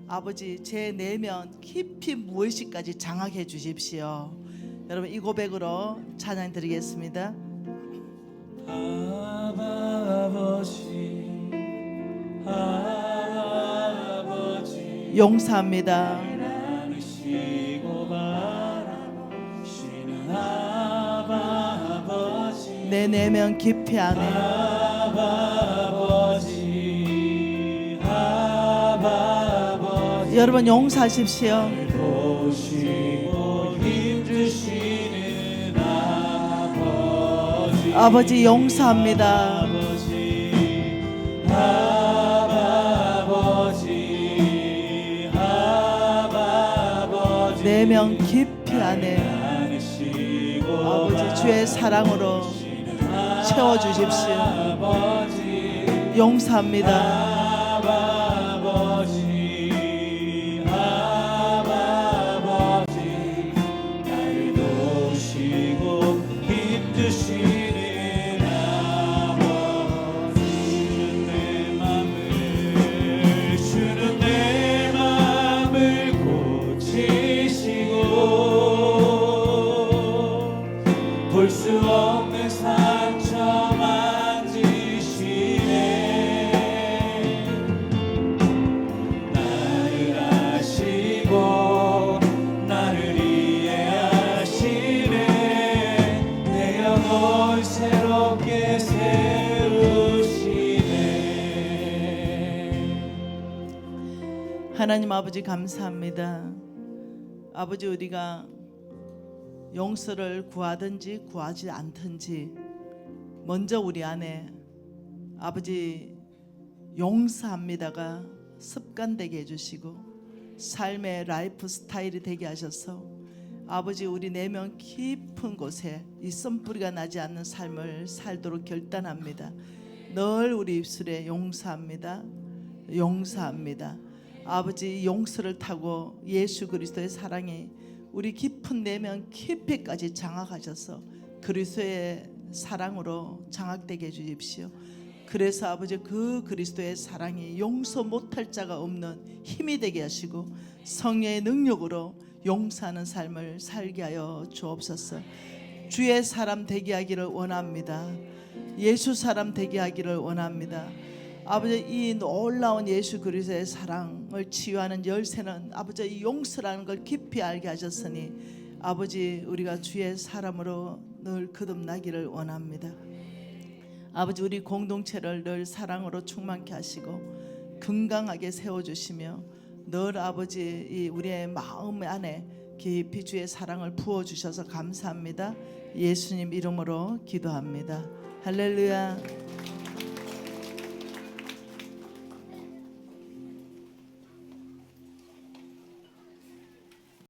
아버지 제 내면 깊이 무의식까지 장악해 주십시오. 여러분 이 고백으로 찬양 드리겠습니다. 아버지 용서합니다. 내 내면 깊이 안에 여러분 용서하십시오. 아버지 용서합니다. 내면 깊이 안에 아버지 주의 사랑으로 채워주십시오. 용서합니다. 볼 수 없는 상처 만지시네. 나를 아시고 나를 이해하시네. 내 영혼 새롭게 세우시네. 하나님 아버지 감사합니다. 아버지 우리가 용서를 구하든지 구하지 않든지 먼저 우리 안에 아버지 용서합니다가 습관되게 해주시고 삶의 라이프 스타일이 되게 하셔서 아버지 우리 내면 깊은 곳에 이 썸뿌리가 나지 않는 삶을 살도록 결단합니다. 늘 우리 입술에 용서합니다. 용서합니다. 아버지 이 용서를 타고 예수 그리스도의 사랑이 우리 깊은 내면 깊이까지 장악하셔서 그리스도의 사랑으로 장악되게 해주십시오. 그래서 아버지 그 그리스도의 사랑이 용서 못할 자가 없는 힘이 되게 하시고 성령의 능력으로 용서하는 삶을 살게 하여 주옵소서. 주의 사람 되게 하기를 원합니다. 예수 사람 되게 하기를 원합니다. 아버지 이 놀라운 예수 그리스도의 사랑을 치유하는 열쇠는 아버지 이 용서라는 걸 깊이 알게 하셨으니 아버지 우리가 주의 사람으로 늘 거듭나기를 원합니다. 아버지 우리 공동체를 늘 사랑으로 충만케 하시고 건강하게 세워주시며 늘 아버지 이 우리의 마음 안에 깊이 주의 사랑을 부어주셔서 감사합니다. 예수님 이름으로 기도합니다. 할렐루야.